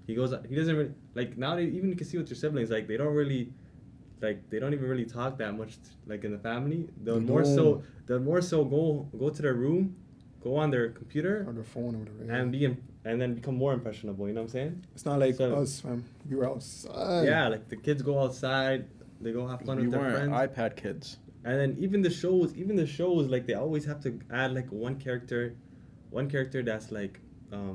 he doesn't really, like nowadays, even you can see with your siblings, like they don't even really talk that much, like in the family. They'll more so go to their room, go on their computer Or the phone or whatever. and and then become more impressionable. You know what I'm saying? It's not like So- us, fam. We were outside. Yeah, like the kids go outside, they go have fun We with their weren't friends. iPad kids. And then even the shows, like they always have to add like one character that's like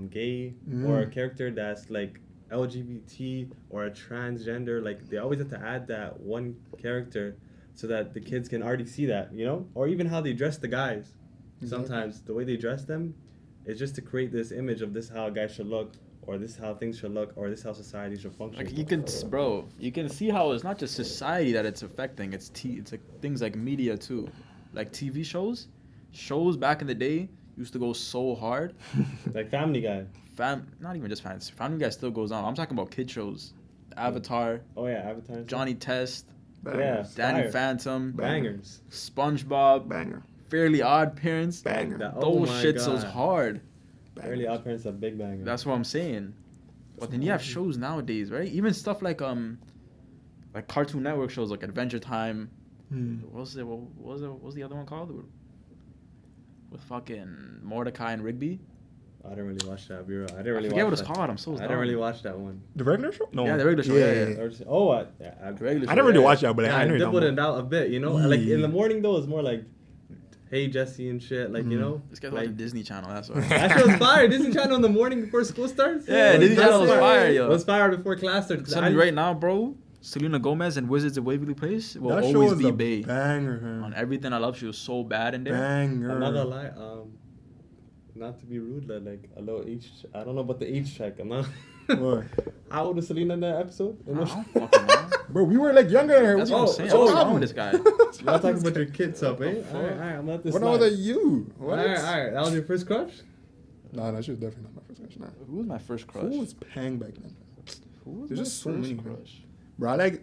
gay, or a character that's like LGBT or a transgender. Like they always have to add that one character so that the kids can already see that, you know? Or even how they dress the guys. Exactly. Sometimes the way they dress them is just to create this image of this how a guy should look, or this how things should look, or this how society should function. Like you can see how it's not just society that it's affecting. It's like things like media too, like TV shows. Shows back in the day used to go so hard. Like Family Guy. Not even just fans. Family Guy still goes on. I'm talking about kid shows. Avatar, Oh yeah, Avatar. Johnny Test, Bangers. Danny Fire. Phantom, Bangers. SpongeBob, Banger. Fairly Odd Parents. Banger. That- oh Those my shits goes God. hard. Fairly Odd Parents a big banger. That's what I'm saying. But then you have shows nowadays, right? Even stuff like Cartoon Network shows like Adventure Time. What was the other one called? With fucking Mordecai and Rigby. I didn't really watch that, bro. I didn't I really forget watch what it's that. called. I'm so I dumb. didn't really watch that one. The regular show? No. Yeah, the regular show. Yeah. Oh, The regular I show. never really watched that, but yeah, I I know you're dibbled talking it about. out a bit, you know? Like in Yeah. the morning though, it's more like, hey Jesse and shit, like you know. This guy's like, watching Disney Channel. That's why. that show's fire. Disney Channel in the morning before school starts. Yeah, Disney Channel was fire, yo. It was fire before class starts. Telling you right now, bro. Selena Gomez and Wizards of Waverly Place will That show always is be a bae. banger, fam. On everything I love, she was so bad in there. Banger. I'm not gonna lie, not to be rude, like a little age. I don't know about the age check. I'm not. What? How old is Selena in that episode? I don't fucking know. Bro, we were like younger. That's what I'm saying. oh, What's wrong with this guy? You're not talking about your kids up, eh? Alright, I'm not this. What was that you? What? Alright. That was your first crush? Nah, she was definitely not my first crush. Nah. Who was my first crush? Who was paying back then? Who was There's my just so first many, bro. crush? Bro, I like.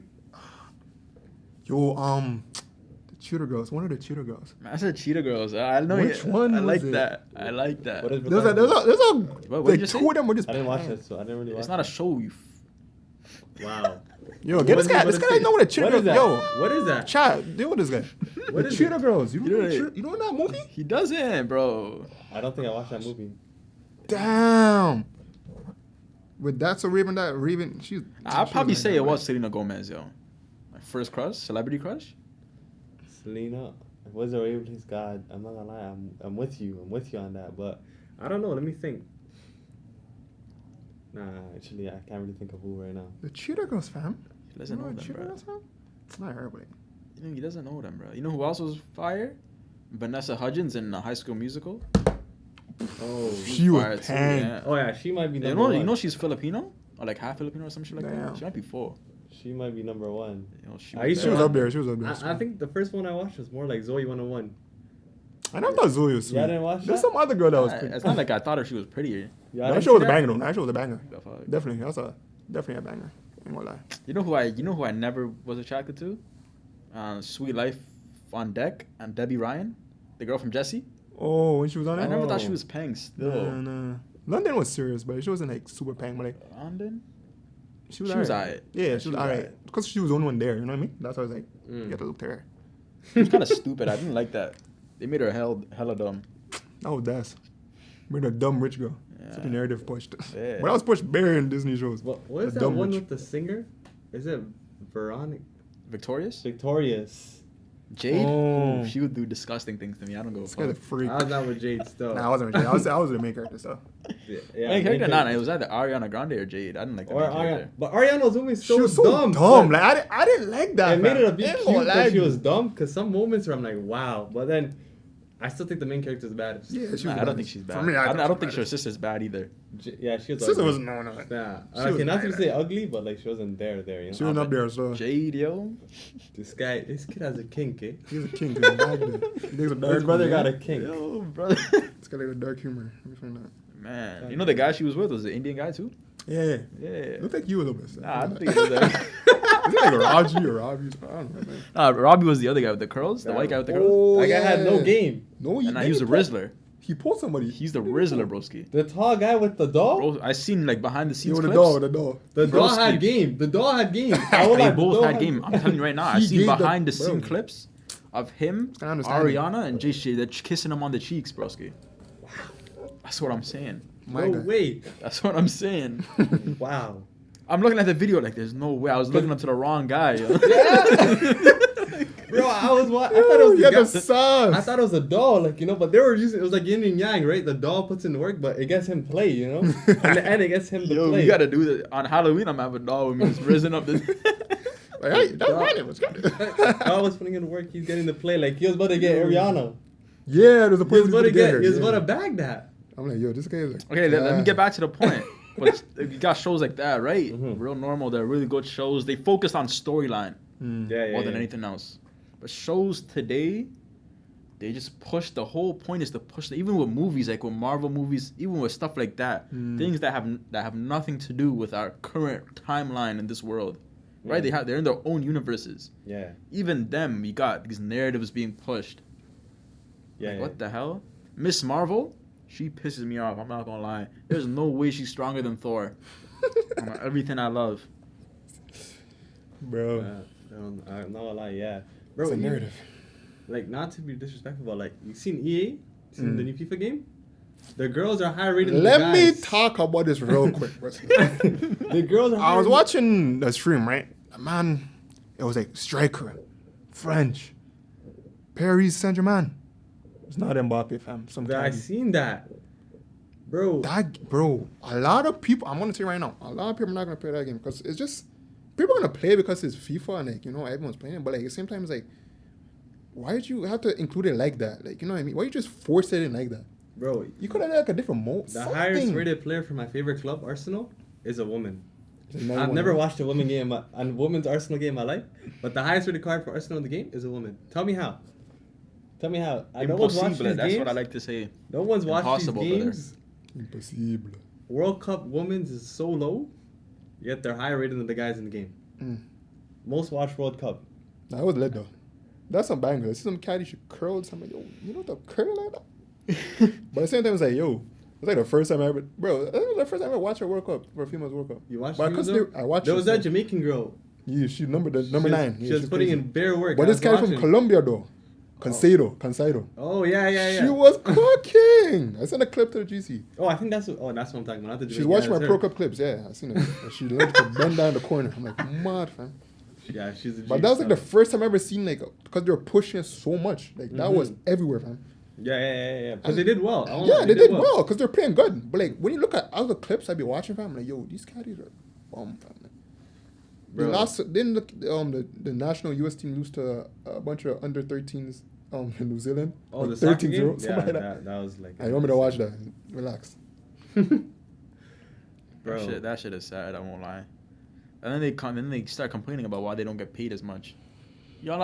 Yo, the Cheetah Girls. One of the Cheetah Girls. Man, I said Cheetah Girls. I know. Which one I like was it? that. I like that. What is There's a What like did you two say? of them were just. I didn't watch that, so I didn't really watch It's not a show. Wow. Yo, get this guy. This guy know what a Cheetah What is Girls. that? Yo, What is that? chat. Deal with this guy. What The is Cheetah it? Girls. You You know know that movie? He doesn't, bro. I don't think I watched that movie. Damn. With That's So Raven, she's. I'll she probably was say like it that, was Selena Gomez, yo. My first crush, celebrity crush. Selena, what's the way please God? I'm not gonna lie, I'm with you on that, but I don't know. Let me think. Nah, actually, I can't really think of who right now. The Cheetah Girls, fam. He doesn't know the them, Cheetah bro. Girls, fam? It's not her, but. You know, he doesn't know them, bro. You know who else was fire? Vanessa Hudgens in High School Musical. Oh, She was fire too, pang. yeah. oh yeah, she might be You number know, one. you know she's Filipino or like half Filipino or some shit like Damn. that. She might be 4. She might be number one. You know, she Are you She sure? was up there. She was up there. I think the first one I watched was more like Zoe 101. I never thought Zoe was sweet. Yeah, I didn't watch There's that? some other girl that was pretty. It's not like I thought her she was prettier. Yeah, I That didn't show was see a banger though. That show was a banger. The fuck? Definitely. Definitely a banger. Ain't gonna lie. You know who I never was attracted to? Sweet Life on Deck and Debbie Ryan, the girl from Jessie. Oh, when she was on I it? never thought Oh. she was pang still. Nah. London was serious, but she wasn't like super pang. But like London? she was She was alright. alright. Yeah, she She was was alright. alright. Because she was the only one there. You know what I mean? That's why I was like, Mm. you have to look to her. It was kind of stupid. I didn't like that. They made her hella dumb. Oh, that's made a dumb rich girl. Yeah. Such a narrative pushed. Yeah. But I was pushed bare in Disney shows. What is The that dumb one rich. with the singer? Is it Veronica? Victorious? Victorious. Jade? Oh. Ooh, she would do disgusting things to me. I don't go This guy's a fuck. freak. I was not with Jade still. Nah, I wasn't. I was the main character stuff. Yeah, Main character, main nah, it was either Ariana Grande or Jade. I didn't like the Or main Ariana. character. But Ariana's movie She so was so dumb. dumb. but Like I didn't like that. it made it a fam. bit Ain't cute gonna lie that she to was you. dumb. Because some moments where I'm like, wow. But then I still think the main character is the baddest. Yeah, she was. Nah, I the don't baddest. think she's bad. For me, I thought don't she think was her sister's bad either. Yeah, she was. Sister ugly. was no. Nah, She I was cannot bad. say ugly, but like she wasn't there. You know. She was up there, so Jade, yo. This kid has a kink, eh? he's a king. He's a magnet. He thinks a dark His brother humor. got a kink. Yo, brother. It's got like a dark humor. Let me find out. Man, you know the guy she was with was the Indian guy too? Yeah. Yeah. Look like you a little bit. Nah, I don't think it was that. Is it like Raji or Ravi? I don't know, man. Nah, Robbie was the other guy with the curls, the white guy with the curls. Oh, That guy had no game. No, And he was a Rizzler. He pulled somebody. He's the Rizzler, broski. The tall guy with the doll. Bro, I seen like behind the Yo, scenes the clips. doll, the doll. The doll Broski. had game. The doll had game. They both had game. I'm telling you right now. I He seen gave the- behind the scene bro. clips of him, I understand. Ariana, and Jay Shay. They're kissing him on the cheeks, broski. That's what I'm saying. My No guy. way. That's what I'm saying. Wow. I'm looking at the video like, there's no way. I was looking up to the wrong guy. Yo. Bro, I thought it was Yeah, the the guy. sauce. I thought it was a doll, like, you know, but they were using it was like yin and yang, right? The doll puts in the work, but it gets him play, you know? In the end, it gets him to Yo, play. we gotta do that on Halloween. I'm having a doll with me just risen up. Like, hey, that's right. What's good? Doll was putting in the work, he's getting to play. Like, he was about to get Ariana. Yeah, there's a He point was where about to get her. he was yeah. about to bag that. I'm like, yo, this guy is like. Okay, let me get back to the point. But you got shows like that, right? Mhm. Real normal. They're really good shows. They focus on storyline Yeah, more than anything else. But shows today, they just push. The whole point is to push. Even with movies, like with Marvel movies, even with stuff like that, things that have nothing to do with our current timeline in this world, right? They're in their own universes. Yeah. Even them, we got these narratives being pushed. Yeah. Like, what the hell? Miss Marvel, she pisses me off. I'm not gonna lie. There's no way she's stronger than Thor. On everything I love. Bro, I'm not gonna lie, yeah. Bro, it's a you- narrative. Like, not to be disrespectful, but like, you seen EA? Seen the new FIFA game? The girls are higher rated than Let the me guys. talk about this real quick. bro. The girls are I was higher- watching the stream, right? Man, it was like striker, French, Paris Saint-Germain. It's not Mbappe, fam. Some I caddy. seen that. Bro. Bro, a lot of people, I'm gonna tell you right now, a lot of people are not gonna play that game because it's just, people are gonna play it because it's FIFA and like, you know, everyone's playing it, but like at the same time, it's like, why did you have to include it like that? Like, you know what I mean? Why you just force it in like that? Bro, You could have done like a different mode. the highest rated player for my favorite club, Arsenal, is a woman. Another I've one. never watched a women's Arsenal game in my life, but the highest rated card for Arsenal in the game is a woman. Tell me how. Tell me how. No one's watched Impossible. these That's games. what I like to say. No one's watched Impossible, these brother. games. Impossible. World Cup women's is so low, yet they're higher rated than the guys in the game. Mm. Most watched World Cup. Nah, I was lit though. That's some bangers. I see some caddy should curl. I'm like, yo, you know what the curl like that? But at the same time, it's like, yo, it's like the first time I ever, bro. That was the first time I ever watched a World Cup for a females World Cup. You watched But it? 'cause I watched. There it, was so- that Jamaican girl. Yeah, she number 9. She was she's putting crazy. in bare work. But I this was guy from watching. Colombia though, Cansado. Oh yeah. She was cooking. I sent a clip to the GC. Oh, I think that's what I'm talking about. Not the She's Jamaican. watching my that's Pro her. Cup clips. Yeah, I seen it. And she learned to bend down the corner. I'm like, mad fam. Yeah, she's. But that was like the first time I ever seen like, because they were pushing it so much. Like that was everywhere, fam. Yeah. Because they did well. I won't Yeah, lie, they did well because they're playing good. But like when you look at other clips I be watching, fam, I'm like, yo, these caddies are bomb, fam. They Bro. lost. Didn't the national US team lose to a bunch of under 13s in New Zealand? Oh, like the soccer 13-0, game. something Yeah, like that. that was like. I want me to watch that. Relax. Bro. That shit is sad. I won't lie. And then they start complaining about why they don't get paid as much. Y'all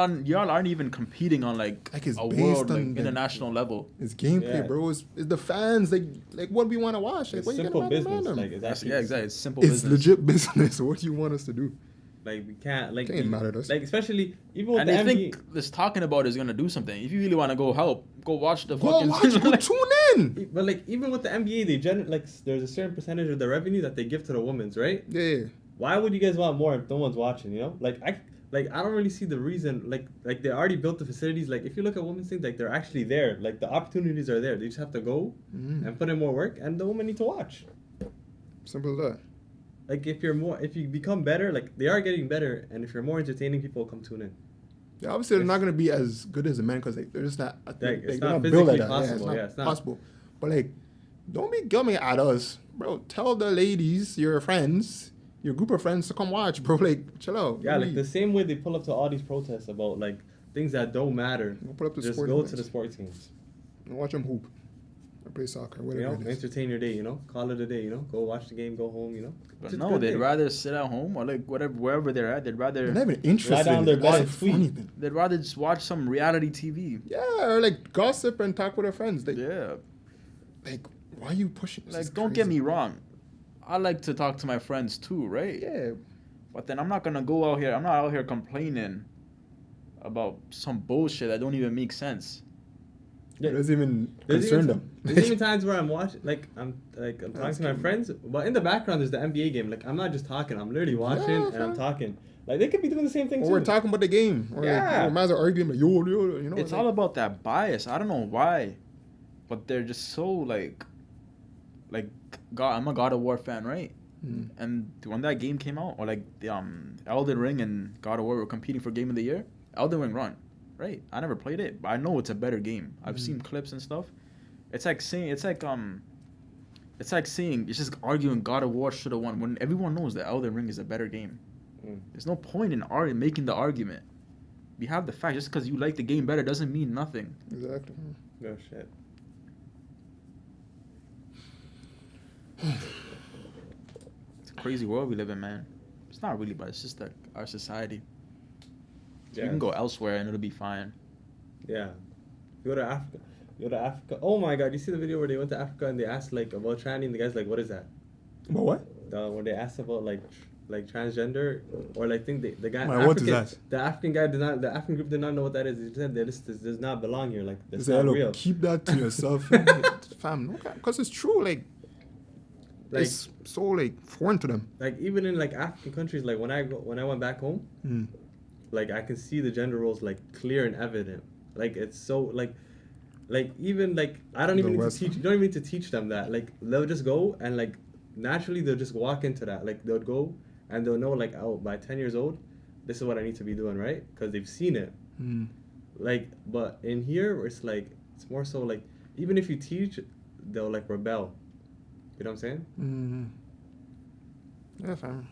aren't even competing on like Like, it's a based world on like, the- international level. It's gameplay, Yeah. bro. It's the fans. Like what we want to watch. Like It's what you simple gonna business. them? Like, it's actually, Exactly. It's simple It's business. legit business. What do you want us to do? Like, we can't. Like, Can't matter to us. Like, especially even with And the they NBA. think this talking about is gonna do something. If you really want to go help, go watch the Go fucking. watch. Go tune in. But like even with the NBA, they like there's a certain percentage of the revenue that they give to the women's, right? Yeah. Why would you guys want more if no one's watching? You know, like like I don't really see the reason. Like they already built the facilities. Like if you look at women's things, like they're actually there. Like the opportunities are there. They just have to go and put in more work, and the women need to watch. Simple as that. Like if you become better, like they are getting better, and if you're more entertaining, people will come tune in. Yeah, obviously they're not gonna be as good as the men because they're just not. It's they're not built physically that. possible. Yeah, it's not possible. But like, don't be gumming at us, bro. Tell the ladies, your friends, your group of friends to come watch, bro. Like, chill out. Yeah, like the same way they pull up to all these protests about like things that don't matter. We'll pull up to Just sport go events to the sports teams. and watch them hoop or play soccer, whatever You know, it is. entertain your day. You know, call it a day. You know, go watch the game, go home. You know. But It's a no, good they'd day. rather sit at home or like whatever, wherever they're at. They'd rather They're not even interested. down in their it. bed That's and the tweet. funny thing. they'd rather just watch some reality TV. Yeah, or like gossip and talk with their friends. Like, Yeah. like why are you pushing? This Like, is don't get crazy. me wrong. I like to talk to my friends too, right? Yeah, But then I'm not gonna go out here. I'm not out here complaining about some bullshit that don't even make sense. it doesn't even There's concern even, them. there's even times where I'm watching, I'm talking That's to my cool. friends, but in the background there's the NBA game. Like I'm not just talking, I'm literally watching Yeah, and I'm fam. talking. Like they could be doing the same thing Or too. we're talking about the game. Or Yeah. like, man's are arguing like, yo, you know. It's like, all about that bias. I don't know why, but they're just so like God. I'm a God of War fan, right? Mm. And when that game came out, or like the Elden Ring and God of War were competing for Game of the Year, Elden Ring won, right? I never played it, but I know it's a better game. I've seen clips and stuff. It's like saying it's like just arguing God of War should have won when everyone knows that Elden Ring is a better game. There's no point in making the argument. We have the fact. Just because you like the game better doesn't mean nothing. Exactly. Oh shit. It's a crazy world we live in, man. It's not really, but it's just like our society. So Yeah. you can go elsewhere and it'll be fine. Yeah. You go to Africa. Oh my god, you see the video where they went to Africa and they asked like about tranny and the guy's like, what is that? But what? When they asked about like transgender or like think the guy Man, what is that? the African group did not know what that is. He said that this does not belong here. Like that's Say, not look, real. keep that to yourself, fam. Because it's true. Like, it's so like foreign to them. Like even in like African countries, like when I went back home, like I can see the gender roles like clear and evident. Like it's so like even like I don't even need to teach. You don't even need to teach them that. Like they'll just go and like naturally they'll just walk into that. Like they'll go and they'll know like, oh, by 10 years old, this is what I need to be doing, right? Because they've seen it. Like, but in here where it's like it's more so like even if you teach, they'll like rebel. You know what I'm saying? Yeah, fam.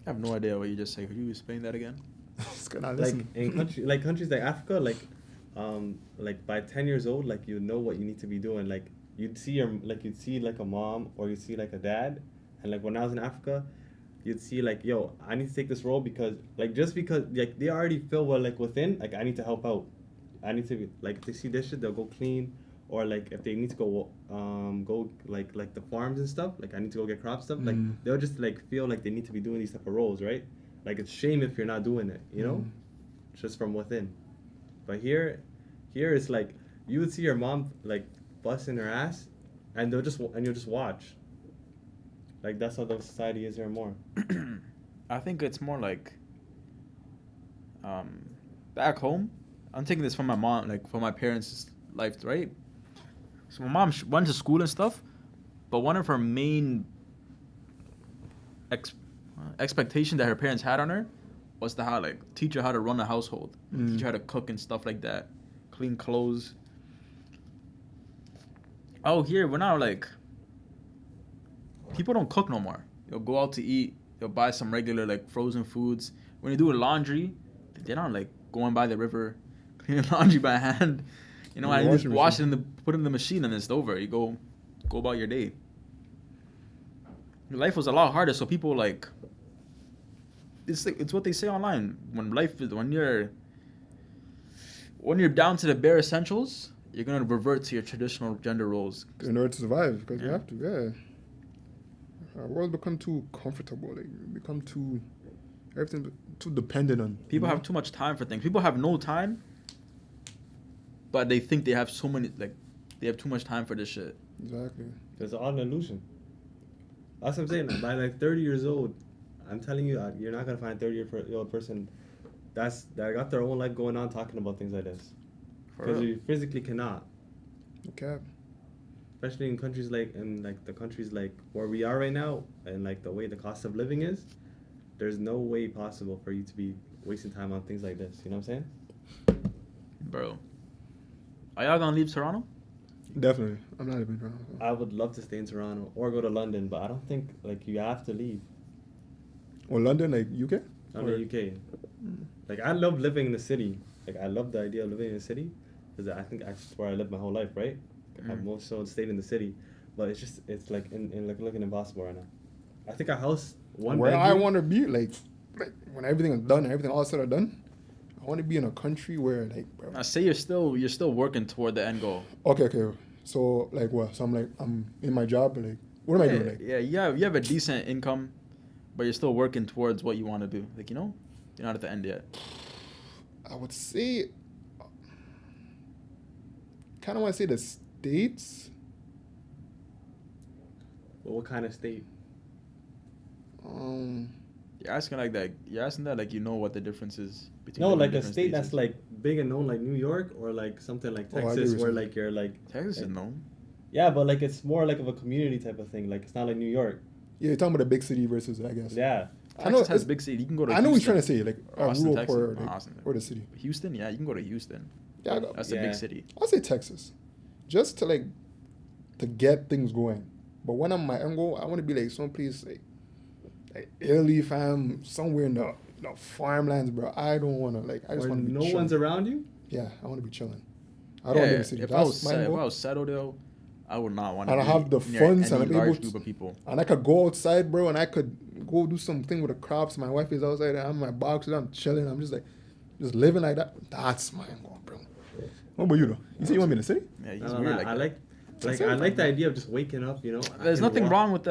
I have no idea what you just said. Could you explain that again? It's gonna Like listen. in countries like Africa, like by 10 years old, like you know what you need to be doing. Like you'd see like a mom or you'd see like a dad, and like when I was in Africa, you'd see like, yo, I need to take this role because like just because like they already feel well like within like I need to help out. I need to be like if they see this shit, they'll go clean, or like if they need to go like the farms and stuff, like I need to go get crop stuff. Like they'll just like feel like they need to be doing these type of roles, right? Like it's shame if you're not doing it, you know, just from within. But here it's like you would see your mom like busting her ass, and you'll just watch. Like that's how the society is here more. I think it's more like back home. I'm taking this from my mom, like from my parents' life, right? So my mom went to school and stuff, but one of her main expectation that her parents had on her was to teach her how to run a household, teach her how to cook and stuff like that, clean clothes. Oh, here we're not like people don't cook no more. They'll go out to eat. They'll buy some regular like frozen foods. When you do laundry, they're not like going by the river, cleaning laundry by hand. You know, I just wash it put it in the machine and it's over. You go about your day. Life was a lot harder, so people like it's what they say online. When you're down to the bare essentials, you're gonna revert to your traditional gender roles. In order to survive, because you have to, yeah. Our world become too comfortable. Like, become everything too dependent on. People have too much time for things. People have no time, but they think they have so many, like, they have too much time for this shit. Exactly. It's all an illusion. That's what I'm saying. By like 30 years old, I'm telling you, you're not gonna find a 30-year-old person that got their own life going on talking about things like this. For Because real. you physically cannot. Okay. Especially in countries like the countries like where we are right now, and like the way the cost of living is, there's no way possible for you to be wasting time on things like this. You know what I'm saying? Bro. Are y'all gonna leave Toronto? Definitely. I'm not even trying. I would love to stay in Toronto or go to London, but I don't think like you have to leave. Or London, like UK? I'm in the UK. Like I love living in the city. Like I love the idea of living in the city because I think that's where I lived my whole life, right? I've most so stayed in the city, but it's like in like looking impossible right now. I think a house one Where bedroom. I want to be, like when everything is done, everything all said or done, I want to be in a country where, like, bro. I say you're still working toward the end goal. Okay. So, like, what? So I'm in my job, like, what am I doing? Like, Yeah, you have a decent income, but you're still working towards what you want to do. Like, you're not at the end yet. I would say, kind of want to say the States. Well, what kind of state? You're asking like that. You're asking that like you know what the difference is between. No, the like a different state states that's is. like big and known, like New York, or like something like Oh, I get Texas, what where you're like you're like. Texas is known. Yeah, but like it's more like of a community type of thing. Like it's not like New York. Yeah, you're talking about a big city versus, I guess. Yeah. I know Texas has it's- big city. You can go to. I know what you're Houston. trying to say, like a Austin, rural Texas. part, Oh, like, Austin, Texas. or the city. Houston, yeah, you can go to Houston. Yeah, That's a Yeah. big city. I'll say Texas, just to get things going. But when I'm my end goal, I want to be like someplace like Italy, fam, somewhere in the farmlands, bro. I don't want to I just Where want to be no chilling. one's around you. Yeah, I want to be chilling. I don't want to live in the city. If I That's my if I goal. was settled there, I would not want to. And I have the near funds any and I'm large able group to- of people. And I could go outside, bro, and I could go do something with the crops. My wife is outside, and I'm in my boxes, I'm chilling. I'm just living like that. That's my goal, bro. What about you, though? You say you want to be in the city? Yeah, he's I don't weird know, like I that. I like the idea of just waking up. You know. I There's can nothing walk. wrong with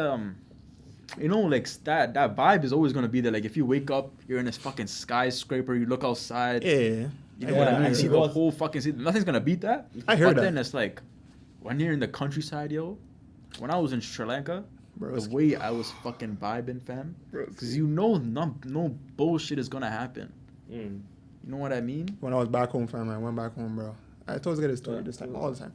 like that vibe is always gonna be there. Like if you wake up, you're in this fucking skyscraper, you look outside. Yeah. You know what I Yeah, mean? I You see can the go- whole fucking city. Nothing's gonna beat that. I heard but that. then it's like when you're in the countryside, yo. When I was in Sri Lanka, Bro, the way I was fucking vibing, fam. Because you know no bullshit is gonna happen. Mm. You know what I mean? When I was back home, fam, I went back home, bro. I told you this story this time, all the time.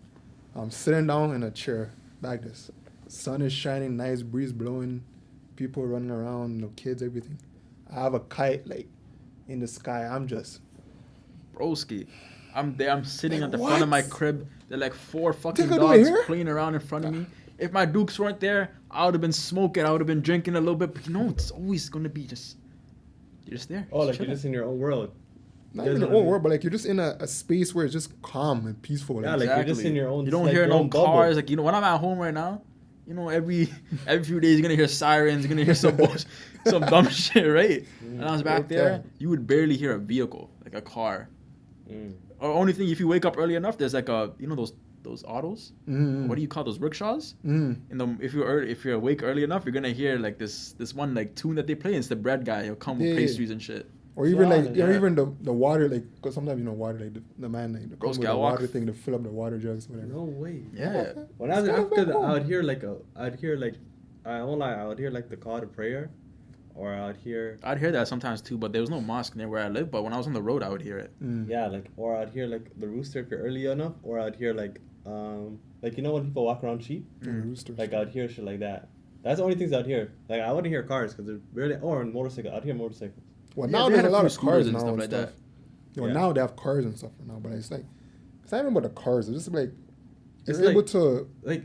I'm sitting down in a chair, like this. Sun is shining, nice breeze blowing, people running around, kids, everything. I have a kite, in the sky. I'm just... Broski. I'm there. I'm sitting Like at the front of my what? crib. There are like 4 fucking Think I do it dogs here? playing around in front of me. If my dukes weren't there, I would have been smoking. I would have been drinking a little bit. But it's always gonna be just you're just there. Oh, like chilling. you're just in your own world. Not You even guys the wanna old be- world, but you're just in a space where it's just calm and peaceful. Yeah, like you're just in your own. You don't like, hear your no own bubble. cars. Like when I'm at home right now, every few days you're gonna hear sirens. You're gonna hear some some dumb shit, right? And I was back there, Okay. you would barely hear a vehicle, like a car. Mm. Or only thing, if you wake up early enough, there's like those autos. Mm. What do you call those rickshaws? Mm. If you're awake early enough, you're gonna hear like this one like tune that they play. It's the bread guy. He'll come with Yeah. pastries and shit. Or even Yeah. even the water, because sometimes water, the man, the Bro, come with the Skywalk. water thing to fill up the water jugs, whatever. No way. Yeah. When I was in It's Africa, kinda back home. I would hear like the call to prayer, or I would hear I'd hear that sometimes too, but there was no mosque near where I live. But when I was on the road, I would hear it. Mm. or I'd hear like the rooster if you're early enough, or I'd hear like when people walk around sheep, And the roosters. like I'd hear shit like that. That's the only things I'd hear. Like I wouldn't hear cars because they're barely, or motorcycle. I'd hear motorcycles. Well, Yeah, now they there's had a lot few of scooters cars and now stuff and like stuff. that. Well, Yeah. now they have cars and stuff now, but it's not even about the cars. It's just like It's you're able like- to Like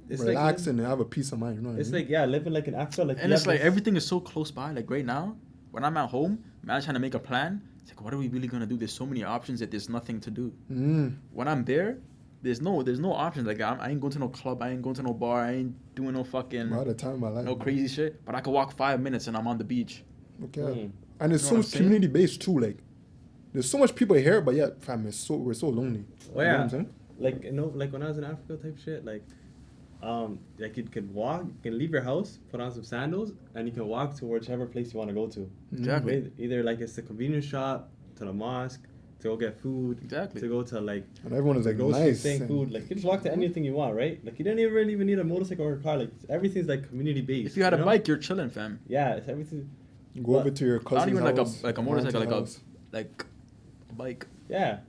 it's like relax living- and have a peace of mind. You know what it's I mean? like living like in Africa. Like And you it's have like this- everything is so close by. Like right now, when I'm at home, man, trying to make a plan. It's like, what are we really gonna do? There's so many options that there's nothing to do. When I'm there, there's no options. Like I ain't going to no club. I ain't going to no bar. I ain't doing no fucking About the time of my life. no man. crazy shit. But I could walk 5 minutes and I'm on the beach. Okay. Mm. And it's You know so what I'm much saying? community based too. Like there's so much people here, but yet, fam, we're so lonely. Oh, You know yeah. what I'm saying? Like when I was in Africa type shit, like you can walk, you can leave your house, put on some sandals, and you can walk to whichever place you want to go to. Exactly. Either like it's the convenience shop, to the mosque, to go get food, Exactly. to go to like And everyone is the like grocery nice. thing, and- food. Like you just walk to anything you want, right? Like you don't even need a motorcycle or a car. Like everything's like community based. If you had a know? bike, you're chilling, fam. yeah, it's everything. You go over to your cousin's Not even house, like a your motorcycle, auntie's like house. like a bike. Yeah,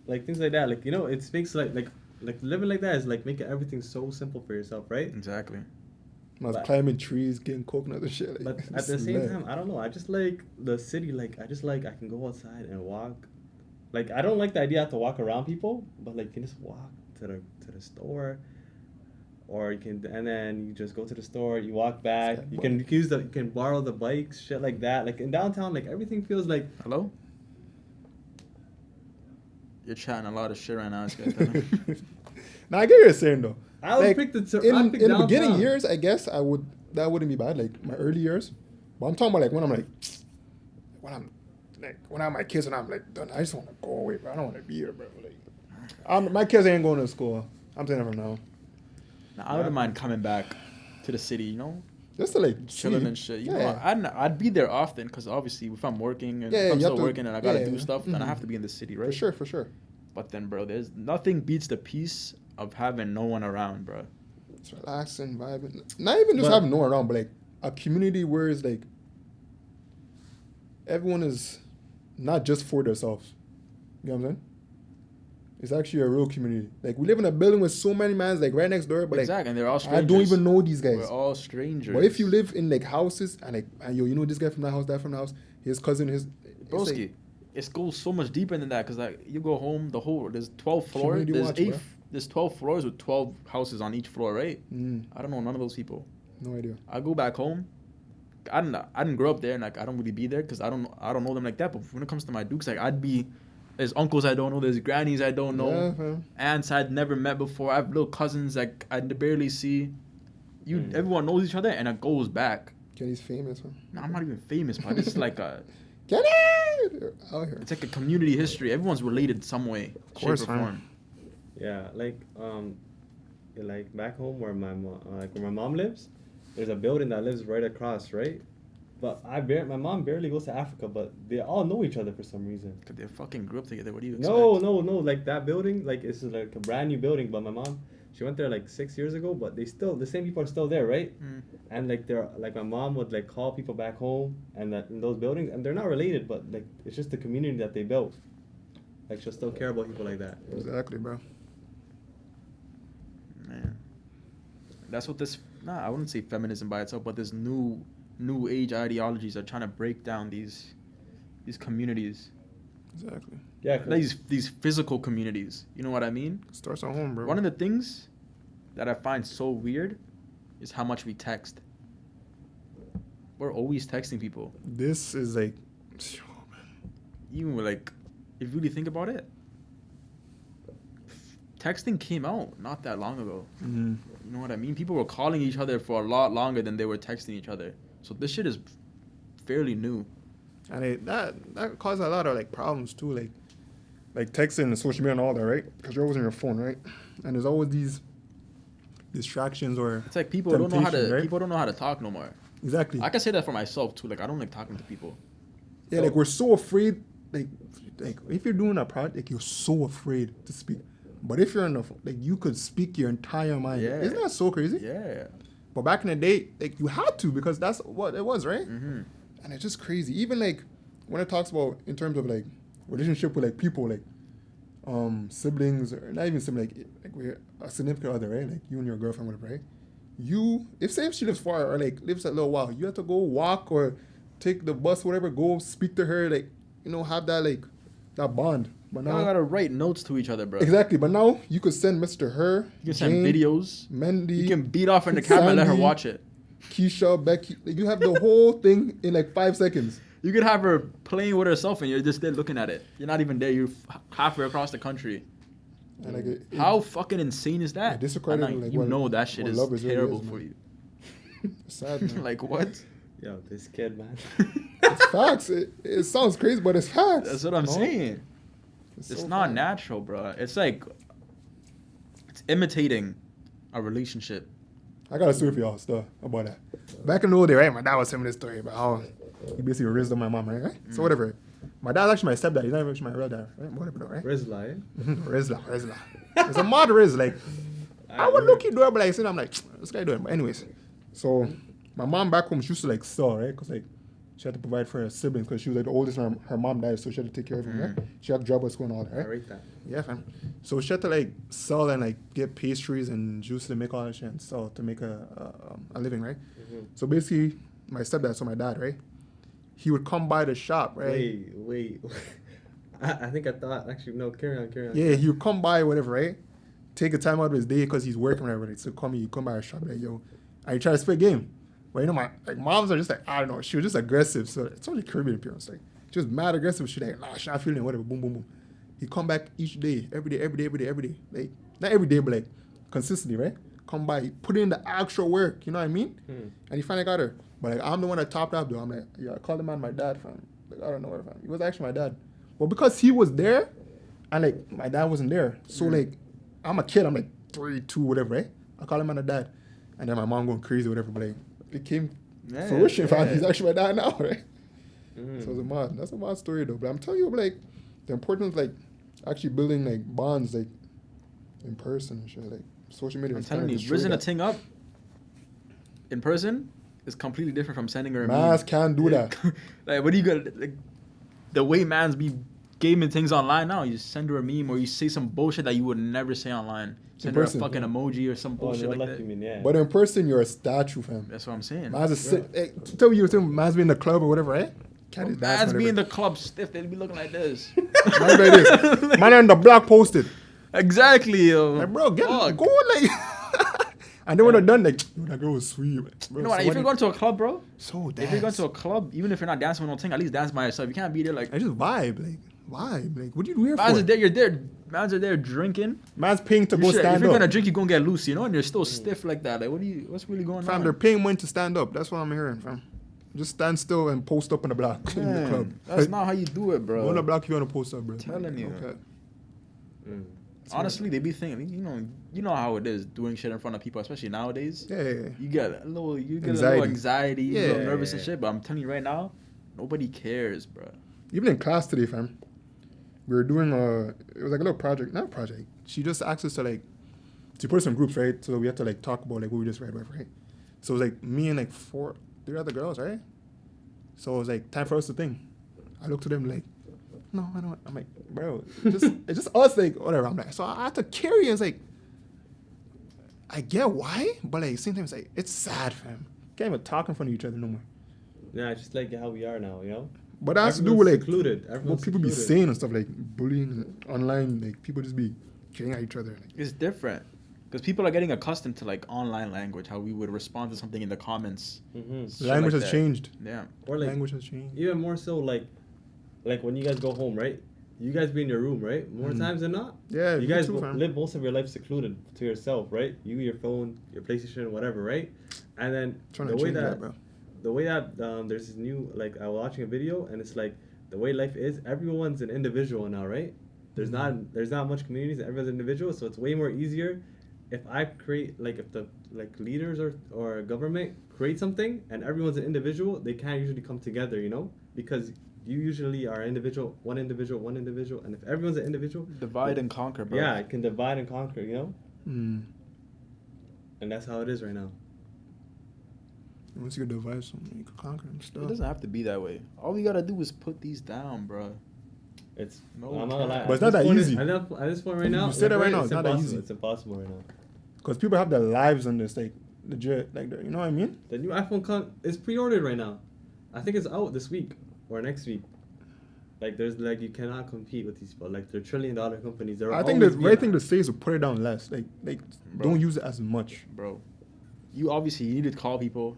like things like that. Like, you know, it makes like living like that is like making everything so simple for yourself, right? Exactly. I was But- climbing trees, getting coconuts and shit. But Like, at the it's same lit. time, I don't know. I just like the city. Like, I just like I can go outside and walk. Like, I don't like the idea I have to walk around people, but like you can just walk to the store, or you can, and then you just go to the store. You walk back. Step You up. can you can borrow the bikes, shit like that. Like in downtown, like everything feels like Hello? You're chatting a lot of shit right now, this guy's Now I get what you're saying though. I would Like, pick the in I'd pick the beginning downtown. years, I guess that wouldn't be bad. Like my early years, but I'm talking about like when I have my kids and I'm like done. I just want to go away, bro. I don't want to be here, bro. Like, my kids ain't going to school. I'm saying it from now. Now, I wouldn't mind coming back to the city, you know? Just to like Chilling see. and shit. You Yeah. know, I'd be there often because obviously if I'm working and Yeah, if I'm you have still to- working and I gotta yeah, do stuff, then I mhm. have to be in the city, right? For sure. But then, bro, there's nothing beats the peace of having no one around, bro. It's relaxing, vibing. Not even just But- having no one around, but like a community where it's like everyone is not just for themselves. You know what I'm saying? It's actually a real community. Like we live in a building with so many mans like right next door, but like Exactly, and they're all I strangers. don't even know these guys. We're all strangers. But if you live in like houses and like yo, you know this guy from that house, that from the house, his cousin, it's Broski, like, it goes so much deeper than that because like you go home, there's 12 floors, Community watch, bro. there's 12 floors with 12 houses on each floor, right? mm, I don't know none of those people. no idea. I go back home. I didn't grow up there, and like I don't really be there because I don't know them like that. But when it comes to my dukes, like there's uncles I don't know, there's grannies I don't know, Yeah, fam. aunts I'd never met before. I have little cousins like I barely see. Everyone knows each other, and it goes back. Kenny's famous, huh? No, I'm not even famous, but it's like Kenny! Out here. it's like a community history. Everyone's related some way, course, shape or man. form. Yeah, like back home where my mom lives, there's a building that lives right across, right? But my mom barely goes to Africa, but they all know each other for some reason. Cause they fucking grew up together. What do you expect? No, like that building, like it's like a brand new building. But my mom, she went there like 6 years ago, but the same people are still there, right? Mm. And like they're like my mom would like call people back home and that in those buildings, and they're not related, but like it's just the community that they built. Like she'll still care about people like that. Exactly, bro. Man, that's what this. Nah, I wouldn't say feminism by itself, but this new age ideologies are trying to break down these communities, Exactly. Yeah, these physical communities. You know what I mean? Starts at home, bro. One of the things that I find so weird is how much we text. We're always texting people. This is like, Even with like, if you really think about it, texting came out not that long ago. mm, You know what I mean? People were calling each other for a lot longer than they were texting each other. So this shit is fairly new. and that caused a lot of like problems too, like texting and social media and all that, right? Because you're always on your phone, right? And there's always these distractions or It's like people don't know how temptation, to right? people don't know how to talk no more. Exactly. I can say that for myself too. Like I don't like talking to people. Yeah, like we're so afraid. Like if you're doing a project, you're so afraid to speak. But if you're on the phone, like you could speak your entire mind. Yeah. Isn't that so crazy? Yeah. But back in the day, like you had to because that's what it was, right? Mm-hmm. And it's just crazy. Even like when it talks about in terms of like relationship with like people, like siblings or not even siblings, like we're a significant other, right? Like you and your girlfriend, whatever, right? You, if say if she lives far or like lives a little while, you have to go walk or take the bus, whatever, go speak to her, like, you know, have that like that bond. But Now I now gotta write notes to each other, bro. exactly. But now you could send Mr. Her, You can send Jane, videos. Mendy, You can beat off in the camera and let her Sandy. watch it. Keisha, Becky. Like, you have the whole thing in like 5 seconds. You could have her playing with herself and you're just there looking at it. You're not even there. You're halfway across the country. And like How fucking insane is that? Yeah, discrediting, And, like, you what- know that shit what is love is really terrible is, for man. you. it's sad, man. Like what? Yo, this kid, man. It's facts. It sounds crazy, but it's facts. That's what I'm No? saying. It's so not facts. natural, bro. It's like it's imitating a relationship. I got a story for y'all stuff about that. Back in the old day, right? My dad was telling me this story about how he basically raised up my mom, right? So whatever. My dad's actually my stepdad. He's not even actually my real dad, right? Whatever, though, right? Rizla, eh? Rizla. It's a mod Riz. Like, I would look do it, but like, I'm like, this guy doing. But anyways, so my mom back home, she used to like sell, right? Cause like she had to provide for her siblings because she was like the oldest and her mom died, so she had to take care of them, right? She had to drop her school and all that, I right? rate that. Yeah, fam. So she had to like sell and like get pastries and juice to make all that shit and sell to make a living, right? So basically, my stepdad, so my dad, right? He would come by the shop, right? Wait. I think I thought, actually, no, carry on. Yeah, he would come by, whatever, right? Take a time out of his day because he's working, whatever. Right? So you come by our shop, like, yo, and you try to split game. But you know, my like moms are just like, I don't know, she was just aggressive. So it's only Caribbean appearance. Like, she was mad aggressive. She like, nah, she not feeling it, whatever, boom, boom, boom. He come back each day, every day. Like, not every day, but like, consistently, right? Come by, put in the actual work, you know what I mean? And he finally got her. But like, I'm the one that topped up, though. I'm like, yeah, I called the man my dad, fam. Like, I don't know what, fam. He was actually my dad. But because he was there, and like, my dad wasn't there. So like, I'm a kid, I'm like 3, 2, whatever, right? I call him my dad. And then my mom going crazy, whatever, but like, it came fruition, fam. He's actually my dad now, right? So it's a mod. That's a mod story, though. But I'm telling you, like, the importance of like, actually building like bonds, like, in person and shit, like, social media. I'm telling you, raising a thing up in person is completely different from sending her a meme. Mans can't do that. Like, what do you got? Like, the way mans be gaming things online now, you just send her a meme or you say some bullshit that you would never say online. Send her a fucking emoji or some bullshit like that. You mean, yeah. But in person, you're a statue, fam. That's what I'm saying. Man's tell you, man's be in the club or whatever, right? Man's be in the club stiff, they'll be looking like this. Man like this. Man on the block posted. Exactly, yo. Like, bro, go like. And then when they're done, like, yo, that girl was sweet. Bro, you know what? If you're going to a club, bro. So dance. If you're going to a club, even if you're not dancing with no thing, at least dance by yourself. You can't be there like. I just vibe. Like, what are you here for? Man's are there, you're there. Man's are there drinking. Man's paying to go stand up. If you're gonna drink, you're gonna get loose, you know, and you're still stiff like that. Like, what's really going on? Fam, they're paying money to stand up. That's what I'm hearing, fam. Just stand still and post up in the block in the club. That's not how you do it, bro. Go on the block if you want to post up, bro. Telling you. Okay. Honestly, they be thinking, you know how it is doing shit in front of people, especially nowadays. Yeah. You get a little anxiety, you get a little nervous and shit. But I'm telling you right now, nobody cares, bro. Even in class today, fam, we were doing it was like a little project, not a project. She just asked us to like, she put us in groups, right? So we had to like talk about like what we just read, right? So it was like me and like 3 other girls, right? So it was like time for us to think. I looked at them like, no, I don't. I'm like, bro, it's just us, like, whatever. I'm like, so I had to carry it. It's like, I get why, but like, same time, it's like, it's sad, fam. Can't even talk in front of each other no more. Yeah, it's just like how we are now, you know? But that has to do with like secluded. what people be saying and stuff, like bullying online, like people just be killing at each other. Like. It's different. Because people are getting accustomed to like online language, how we would respond to something in the comments. Language has changed. Yeah. Or like, language has changed. Even more so, like when you guys go home, right? You guys be in your room, right? More times than not. Yeah. You guys live most of your life secluded to yourself, right? You, your phone, your PlayStation, whatever, right? And then the way that there's this new, like, I was watching a video and it's like the way life is, everyone's an individual now, right? There's not much communities, everyone's an individual, so it's way more easier if I create, like, if the leaders or government create something and everyone's an individual, they can't usually come together, you know, because you usually are one individual, and if everyone's an individual, divide and conquer, bro. Yeah, it can divide and conquer, you know. And that's how it is right now. Once you can divide something, you can conquer and stuff. It doesn't have to be that way. All we gotta do is put these down, bro. It's I'm not gonna lie. But it's not that easy. At this point right now, you say that right now, it's not that easy. It's impossible right now. Because people have their lives on this, like, legit, like, you know what I mean? The new iPhone is pre-ordered right now. I think it's out this week or next week. Like, there's, like, you cannot compete with these people. Like, they're $1 trillion companies. I think the right thing to say is to put it down less. Like bro, don't use it as much. Bro, you need to call people.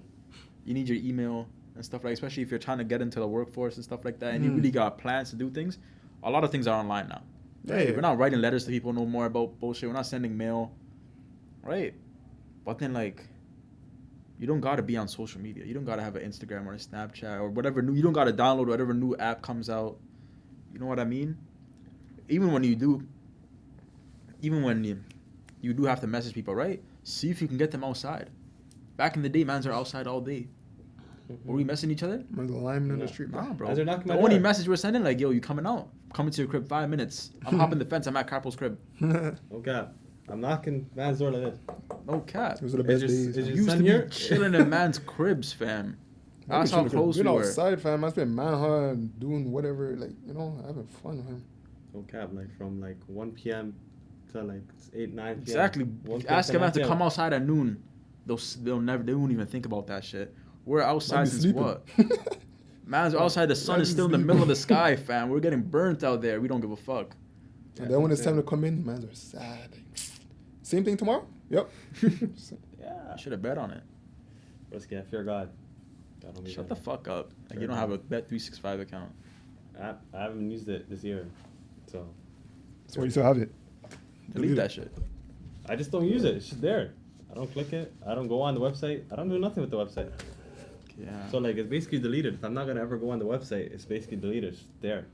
You need your email and stuff like, especially if you're trying to get into the workforce and stuff like that, and you really got plans to do things. A lot of things are online now. Yeah. We're not writing letters to people no more about bullshit. We're not sending mail, right? But then, like, you don't gotta be on social media. You don't gotta have an Instagram or a Snapchat or whatever new. You don't gotta download whatever new app comes out. You know what I mean? Even when you do have to message people, right? See if you can get them outside. Back in the day, mans are outside all day. Were we messing each other? The lineman in the street, Nah, bro. As they're knocking The my only door. message we're sending, like, yo, you coming out? Coming to your crib 5 minutes. I'm hopping the fence. I'm at Carpo's crib. Okay. I'm knocking man's door like this. No cap. Those are the best days. Is your Used son to here? be chilling in man's cribs, fam. That's how close we been were. outside, fam. I spent manhunt, doing whatever, like, you know, having fun with him. No cap, like from like 1 p.m. to like 8, 9 p.m. Exactly. 1 p.m. Ask a man to 9 come p.m. outside at noon. They won't even think about that shit. We're outside Might be since sleeping. what? Man's outside. The sun Might is be still in the sleeping. middle of the sky, fam. We're getting burnt out there. We don't give a fuck. And then when it's time to come in, mans are sad. Same thing tomorrow? Yep. Yeah. I should have bet on it. Risky, I fear God. I don't Shut the fuck up. Like, you don't have a Bet365 account. I haven't used it this year, so So you still have it. Delete that shit. I just don't use it. It's just there. I don't click it. I don't go on the website. I don't do nothing with the website. Yeah. So like it's basically deleted. If I'm not gonna ever go on the website, it's basically deleted. It's there.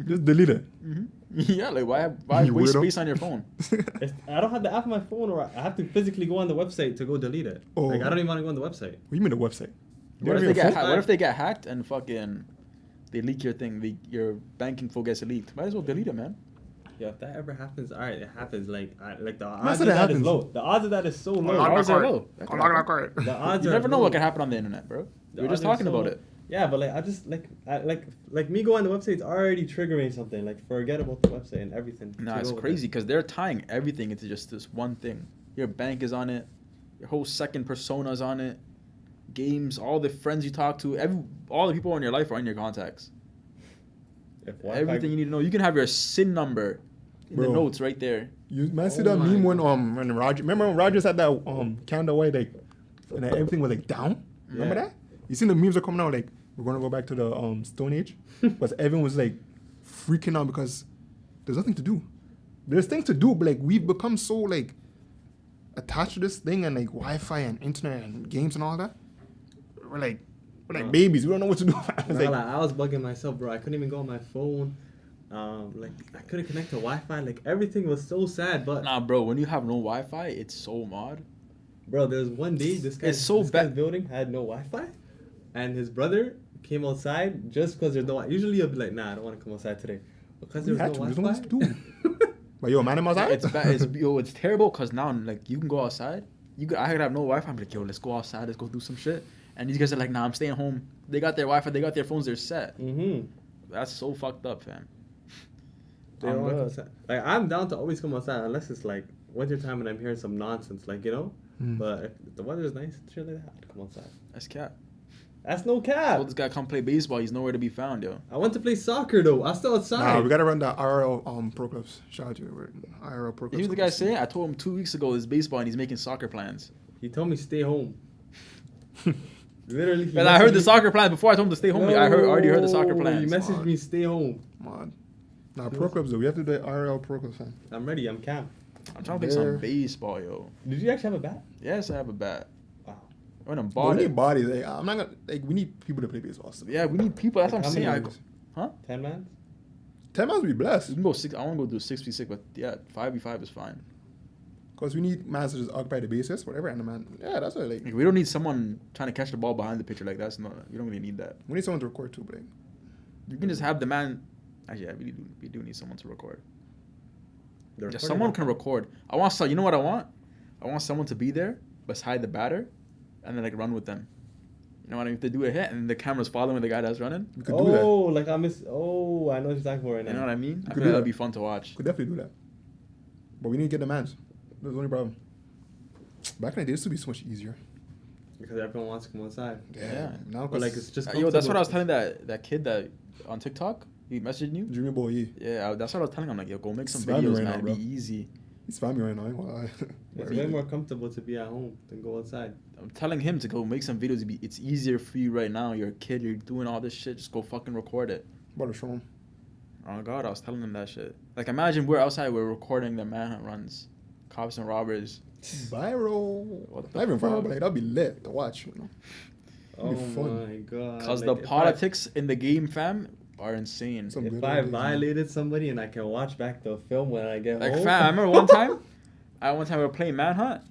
Just delete it. Yeah, like why You waste weirdo. space on your phone? I don't have the app on my phone, or I have to physically go on the website to go delete it. Oh. Like I don't even want to go on the website. What do you mean the website? What if You they have get your what if they get hacked and fucking they leak your thing? Your banking info gets leaked. Might as well delete it, man. Yeah, if that ever happens, all right, it happens. Like the Not odds that of it that is happens. low. The odds of that is so low. How is that low? The odds You are never know low. what can happen on the internet, bro. The We were just odds are talking so- about it. Yeah, but like I just like me going on the website, it's already triggering something. Like forget about the website and everything. Nah, To it's go with crazy because they're tying everything into just this one thing. Your bank is on it. Your whole second persona is on it. Games, all the friends you talk to, all the people in your life are in your contacts. it. If Wi-Fi- Everything you need to know. You can have your SIN number in the Bro. notes right there. You man see Oh that my meme when God. when Roger remember when Rogers had that Canada White like and everything was like down? Remember Yeah. that? You seen the memes are coming out like we're gonna go back to the Stone Age? But everyone was like freaking out because there's nothing to do. There's things to do, but like we've become so like attached to this thing and like Wi-Fi and internet and games and all that. We're like babies. We don't know what to do. It's Nah, like, like, I was bugging myself, bro. I couldn't even go on my phone. Like I couldn't connect to Wi-Fi. Like everything was so sad. But Nah, bro, when you have no Wi-Fi, it's so mod. bro, there was one day this It's so guy's bad. building had no Wi-Fi, and his brother came outside just because there's no. Usually you'll be like, nah, I don't want to come outside today, because we there's had no to. There's no Wi-Fi. what to do. But yo, man, I'm outside. It's bad. It's terrible because now like you can go outside. I could have no Wi-Fi. I'm like, yo, let's go outside. Let's go do some shit. And these guys are like, nah, I'm staying home. They got their Wi-Fi. They got their phones. They're set. Mm-hmm. That's so fucked up, fam. They don't want to come God. outside. Like I'm down to always come outside unless it's like winter time and I'm hearing some nonsense, like you know. Mm. But if the weather's nice, shit like that, I'd come outside. That's cap. That's no I cap. told this guy come play baseball. He's nowhere to be found, yo. I want to play soccer though. I'm still outside. Nah, we gotta run the IRL pro clubs. Shout out to you. IRL pro You clubs. know what the guy saying? I told him 2 weeks ago this baseball and he's making soccer plans. He told me stay home. Literally. he And I heard messaged the me- soccer plans before I told him to stay home. I already heard the soccer No, plans. He messaged me stay home. Mod. Nah, pro clubs though. We have to do the IRL pro clubs, fam. I'm ready. I'm Cam. I'm trying to play some baseball, yo. Did you actually have a bat? Yes, I have a bat. Wow. I went and But bought we it. need bodies. Like, I'm not gonna like. We need people to play baseball. So. Yeah, we need people. That's what I'm How saying. many Huh? 10 man? 10 months we We blessed. can go 6. I want to go do 6v6, but yeah, 5v5 is fine. Cause we need mans to just occupy the bases, whatever. And the man, yeah, that's what like. Like, we don't need someone trying to catch the ball behind the pitcher. Like that's not. You don't really need that. We need someone to record too, but like, You can just have the man. Actually, yeah, we do need someone to record. The Just recording someone one? can record. I want you know what I want? I want someone to be there beside the batter, and then like run with them. You know what I mean? If they do a hit and the camera's following the guy that's running, we could do that. Oh, like I miss. Oh, I know what you're talking about right now. you know what I mean? I could feel do that'd that. be fun to watch. Could definitely do that. But we need to get the mans. That's the only problem. Back in the day, this would be so much easier. Because everyone wants to come outside. Yeah. Now, But like it's just. Yo, that's what I was comfortable. telling that kid that on TikTok. He messaged you. Junior boy, yeah. Yeah, that's what I was telling him. Like, yo, go make some It's vibing videos, right man. now, It'd bro. be easy. He's family right now. I ain't gonna lie. It's way more comfortable to be at home than go outside. I'm telling him to go make some videos. It's easier for you right now. You're a kid. You're doing all this shit. Just go fucking record it. About to show him. Oh God, I was telling him that shit. Like, imagine we're outside. We're recording the manhunt runs, cops and robbers. Viral. What the Not even viral, fuck? but like, that'd be lit to watch. You know? Oh It'd be fun. my god. Cause Like, the if politics in the game, fam, are insane. Some If good I old days, man. violated somebody and I can watch back the film when I get Like, home. fam, I remember one time we were playing manhunt,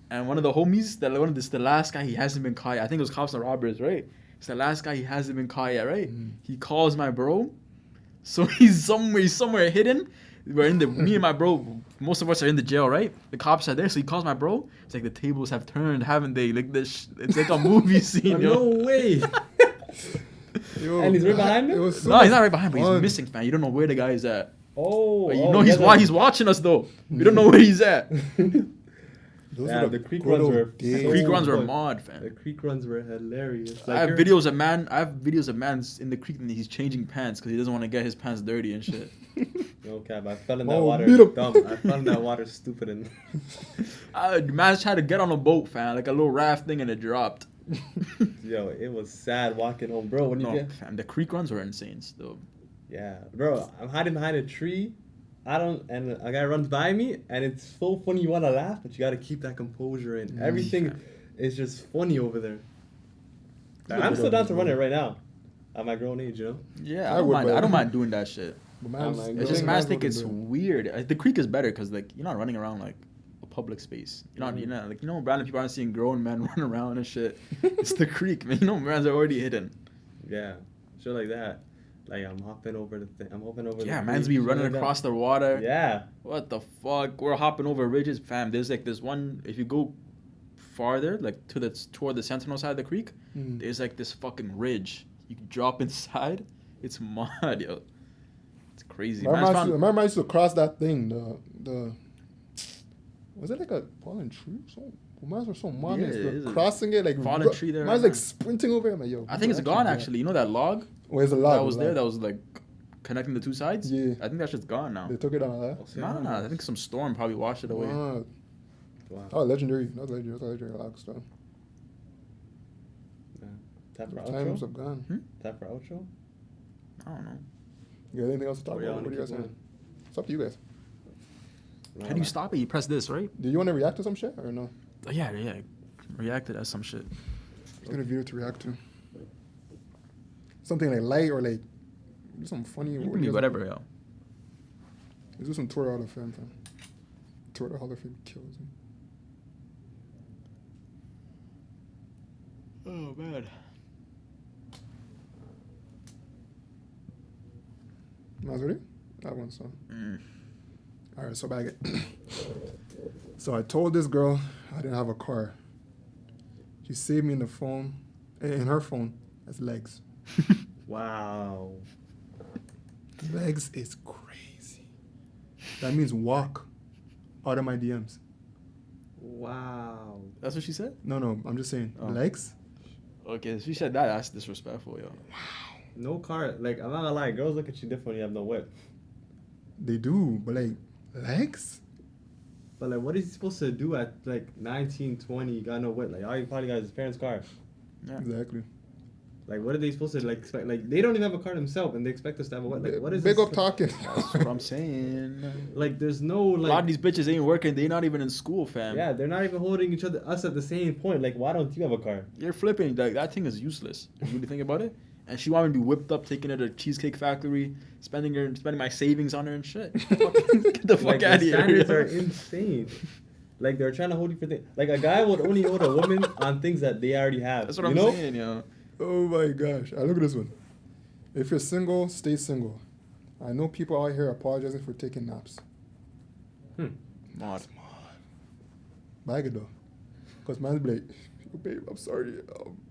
and one of the homies, the last guy, he hasn't been caught yet. I think it was cops and robbers, right? It's the last guy, he hasn't been caught yet, right? Mm. He calls my bro, so he's somewhere hidden. Me and my bro most of us are in the jail, right? The cops are there, so he calls my bro. It's like the tables have turned, haven't they? Like this, it's like a movie scene. No Yo. way. Yo, And he's right behind him? It was so No, he's not right behind, but fun. he's missing, man. You don't know where the guy is at. Oh, But you oh, know he's watching us though. We don't know where he's at. Those Yeah, were the creek good runs old were days. so Creek runs were fun. mod, The fam. creek runs were hilarious. I have you're- videos of man. I have videos of man's in the creek and he's changing pants because he doesn't want to get his pants dirty and shit. No cap, I fell in that Oh, water beat 'em. dumb. I fell in that water stupid and Man's tried to get on a boat, fam, like a little raft thing, and it dropped. yo, it was sad walking home, bro. When you No, get fam, the creek runs were insane still. yeah, bro, I'm hiding behind a tree. And a guy runs by me, and it's so funny. You want to laugh, but you got to keep that composure, and everything is just funny over there. Like, I'm still down to run it right now, at my grown age, you know. Yeah, I I don't would, mind. but- I don't mind doing that shit. But man, I'm like, It's just Growing man's man's think what it's they do. weird. The creek is better because like you're not running around like a public space. Random people aren't seeing grown men run around and shit. It's the creek, man. You know, man's are already hidden. Yeah, shit like that. Like I'm hopping over the thing. I'm hopping over. Yeah, the man's creek, be shit running like that. across the water. Yeah, What the fuck? We're hopping over ridges, fam. There's like this one. If you go farther, like toward the Sentinel side of the creek, there's like this fucking ridge. You can drop inside. It's mud, yo. It's crazy. I Man's found- remember I used to cross that thing. The was it like a fallen tree? So man's were so mad. Yeah, it is a crossing it like fallen tree there Man's right like now. sprinting over it. I'm like, yo. I think it's gone actually. You know that log Where's the log? that was The there log. that was like connecting the two sides? Yeah. I think that shit's gone now. They took it out. Huh? Nah, I think some storm probably washed it away. Wow. wow. Oh, legendary. That's legendary. That's legendary log stuff. Tap for Times outro. have gone. Tap for outro. I don't know. You got anything else to talk Or y'all about? What wanna do you guys keep saying? going? It's up to you guys. How do you stop it? You press this, right? Do you want to react to some shit or no? Yeah. Reacted as some shit. Let's get a video to react to. Something like light or like something funny. You What can do be you guys whatever, want? yo. Let's do some Twitter Hall of Fame, fam. Twitter Hall of Fame kills me. Oh man. Nice ready? That one, so. Mm. All right, so bag it. So I told this girl I didn't have a car. She saved me in her phone as legs. Wow. Legs is crazy. That means walk out of my DMs. Wow. That's what she said? No, I'm just saying. Oh. Legs? Okay, she said that. That's disrespectful, yo. No car. Like I'm not gonna lie, girls look at you different when you have no whip. They do, but like, legs? But like, what is he supposed to do at like 19, 20? You got no whip. Like, all he probably got his parents' car. Yeah. Exactly. Like, what are they supposed to like expect? Like, they don't even have a car themselves, and they expect us to have a whip. Like, what is Big this? up talking. That's what I'm saying. Like, there's no A lot of like. these bitches ain't working. They not even in school, fam. Yeah, they're not even holding us at the same point. Like, why don't you have a car? You're flipping. Like, that thing is useless. You really think about it? And she wanted me to be whipped up, taking her to Cheesecake Factory, spending my savings on her and shit. Get the fuck Like, out of the here. standards yo. are insane. Like, they're trying to hold you for things. Like, a guy would only hold a woman on things that they already have. That's what you I'm know? saying, yo. Oh my gosh. Look at this one. If you're single, stay single. I know people out here apologizing for taking naps. Mod. Bag it though. Because man's be like, babe, I'm sorry.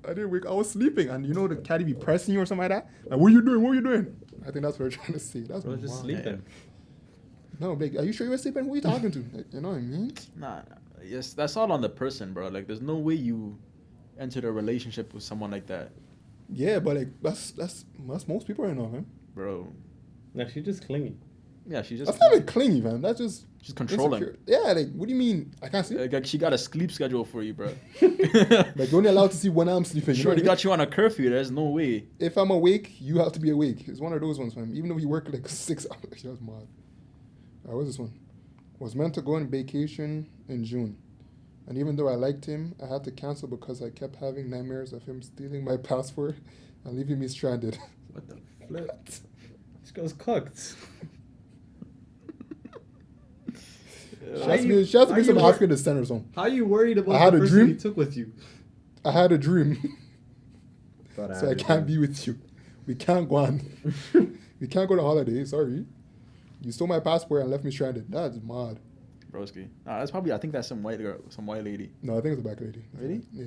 I didn't wake. I was sleeping. And you know the caddy be pressing you or something like that? Like, what are you doing? What are you doing? I think that's what they're trying to say. That's Bro, just wild. sleeping. No, like, are you sure you were sleeping? Who are you talking to? Like, you know what I mean? Nah. Yes, that's all on the person, bro. Like, there's no way you entered a relationship with someone like that, Yeah, but like that's most people right now, man. bro. Like, she's just clingy. Yeah, she's just That's not even clingy, man. That's just she's controlling. insecure. Yeah, like what do you mean? I can't sleep. Like, she got a sleep schedule for you, bro. Like you're only allowed to see when I'm sleeping. You know Sure, what they I mean? got you on a curfew. There's no way. If I'm awake, you have to be awake. It's one of those ones, man. Even though you work like 6 hours, that's mad. Alright, what's this one? Was meant to go on vacation in June. And even though I liked him, I had to cancel because I kept having nightmares of him stealing my passport and leaving me stranded. What the flip? This girl's cooked. She has to be some African descent or something. How are you worried about I had the a person dream. you took with you? I had a dream, Thought so I had a can't dream. be with you. We can't go on. We can't go on holiday, sorry. You stole my passport and left me stranded. That's mad. Broski. Nah, that's probably. I think that's some white girl, some white lady. No, I think it's a black lady. Really? Yeah.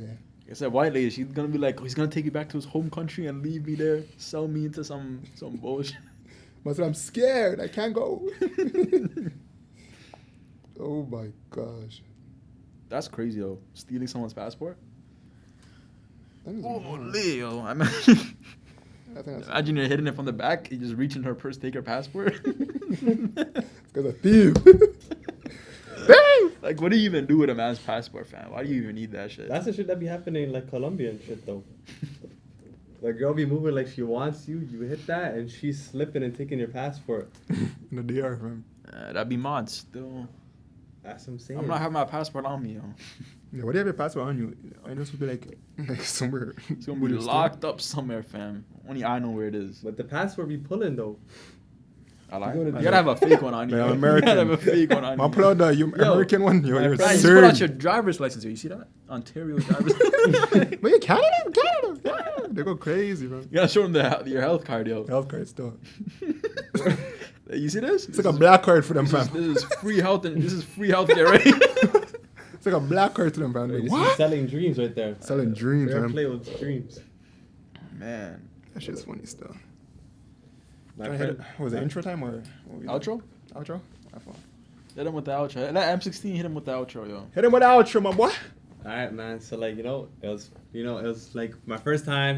It's that white lady. She's gonna be like, he's gonna take you back to his home country and leave me there, sell me into some bullshit. But I'm scared. I can't go. Oh my gosh. That's crazy though. Stealing someone's passport. That is Holy yo! I mean, I think that's imagine you're hitting it from the back. You just reach in her purse, take her passport. because a thief. Like, what do you even do with a man's passport, fam? Why do you even need that shit? That's the shit that be happening in like Colombia and shit though. Like girl be moving like she wants you. You hit that and she's slipping and taking your passport. In the DR, man. That'd be mods still. That's what I'm saying. I'm not having my passport on me, yo. Yeah, what do you have your passport on you? I just would be like somewhere. It's gonna be locked up somewhere, fam. Only I know where it is. But the passport be pulling though. I like. You You gotta gotta have a fake one on you. Yeah, yo. American. You gotta have a fake one on My you. pull out the American one. Yo, my you're friend, Just put out served. your driver's license. You see that? Ontario driver's. But yeah, Canada. They go crazy, bro. You gotta show them your health card, yo. Health card stuff. You see this? It's like a black card for them, fam. This is free health. This is free healthcare, right? It's like a black card to them, fam. Like, This is what? selling dreams right there. Selling dreams, Fair man. play with dreams. Man. That shit's funny stuff. My Trying to friend, hit it- was it intro time or what we doing? Outro? Outro? I thought. Hit him with the outro. Let M16 hit him with the outro, yo. Hit him with the outro, my boy. Alright, man. So like it was like my first time.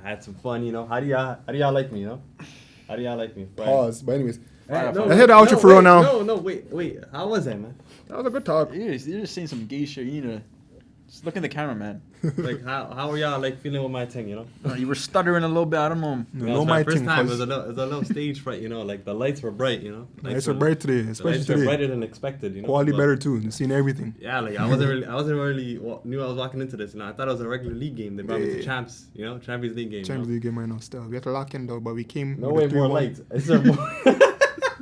I had some fun. How do y'all like me? How do y'all like me? Right. Pause. But anyways, Fire, no, fire. I hit the outro for real now. No, wait. How was that, man? that was a good talk. You're just saying some gay shit. You need to just look in the camera, man. Like how are y'all like feeling with my thing? You were stuttering a little bit. I don't know. It No, was my my first thing, time. It cause was a little stage fright. Like the lights were bright. Lights were bright today, The especially lights were today. brighter than expected. Quality but- better too. You've seen everything. Yeah, like I wasn't really knew I was walking into this. I thought it was a regular league game. They brought me Yeah. to champs. Champions League game. Champions League game right now still. We have to lock in though, but we came No with way a more 3-1. lights. Is there more?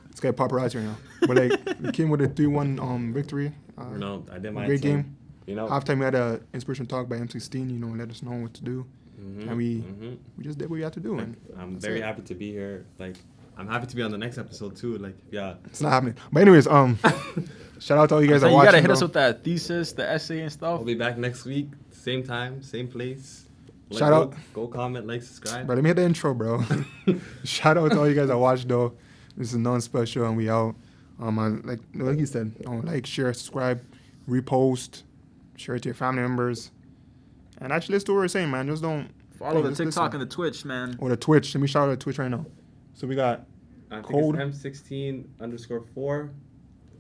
It's got paparazzi right now. But like we came with a 3-1 victory. I did my great thing. game. You know. Halftime we had a inspiration talk by M16, let us know what to do. Mhm, And we mhm. just did what we had to do. Like, And I'm that's very it. happy to be here. Like, I'm happy to be on the next episode too. Like, yeah. It's not happening. But anyways, shout out to all you guys So that you watching. gotta hit us bro. with that thesis, the essay, and stuff. I'll be back next week, same time, same place. Shout out. Go comment, like, subscribe. Bro, let me hit the intro, bro. Shout out to all you guys that watched though. This is NoneSpecial and we out. Like he said, like, share, subscribe, repost, share it to your family members. And actually let's do what we're saying, man. Just don't Follow the just TikTok listen. and the Twitch, man. Or the Twitch. Let me shout out the Twitch right now. So we got I think code. it's M16_4,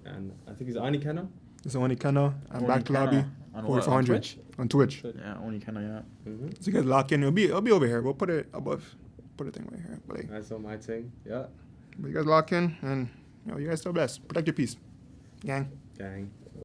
and I think it's Onikena. this Onikena and back to Onikena. lobby On what, 4400 on Twitch? on Twitch. Yeah, Onikena, yeah. Mm-hmm. So you guys lock in. It'll be over here. We'll put it above. Put a thing right here. But, like, That's on my thing. Yeah, but you guys lock in and you guys still blessed. Protect your peace. Gang. gang.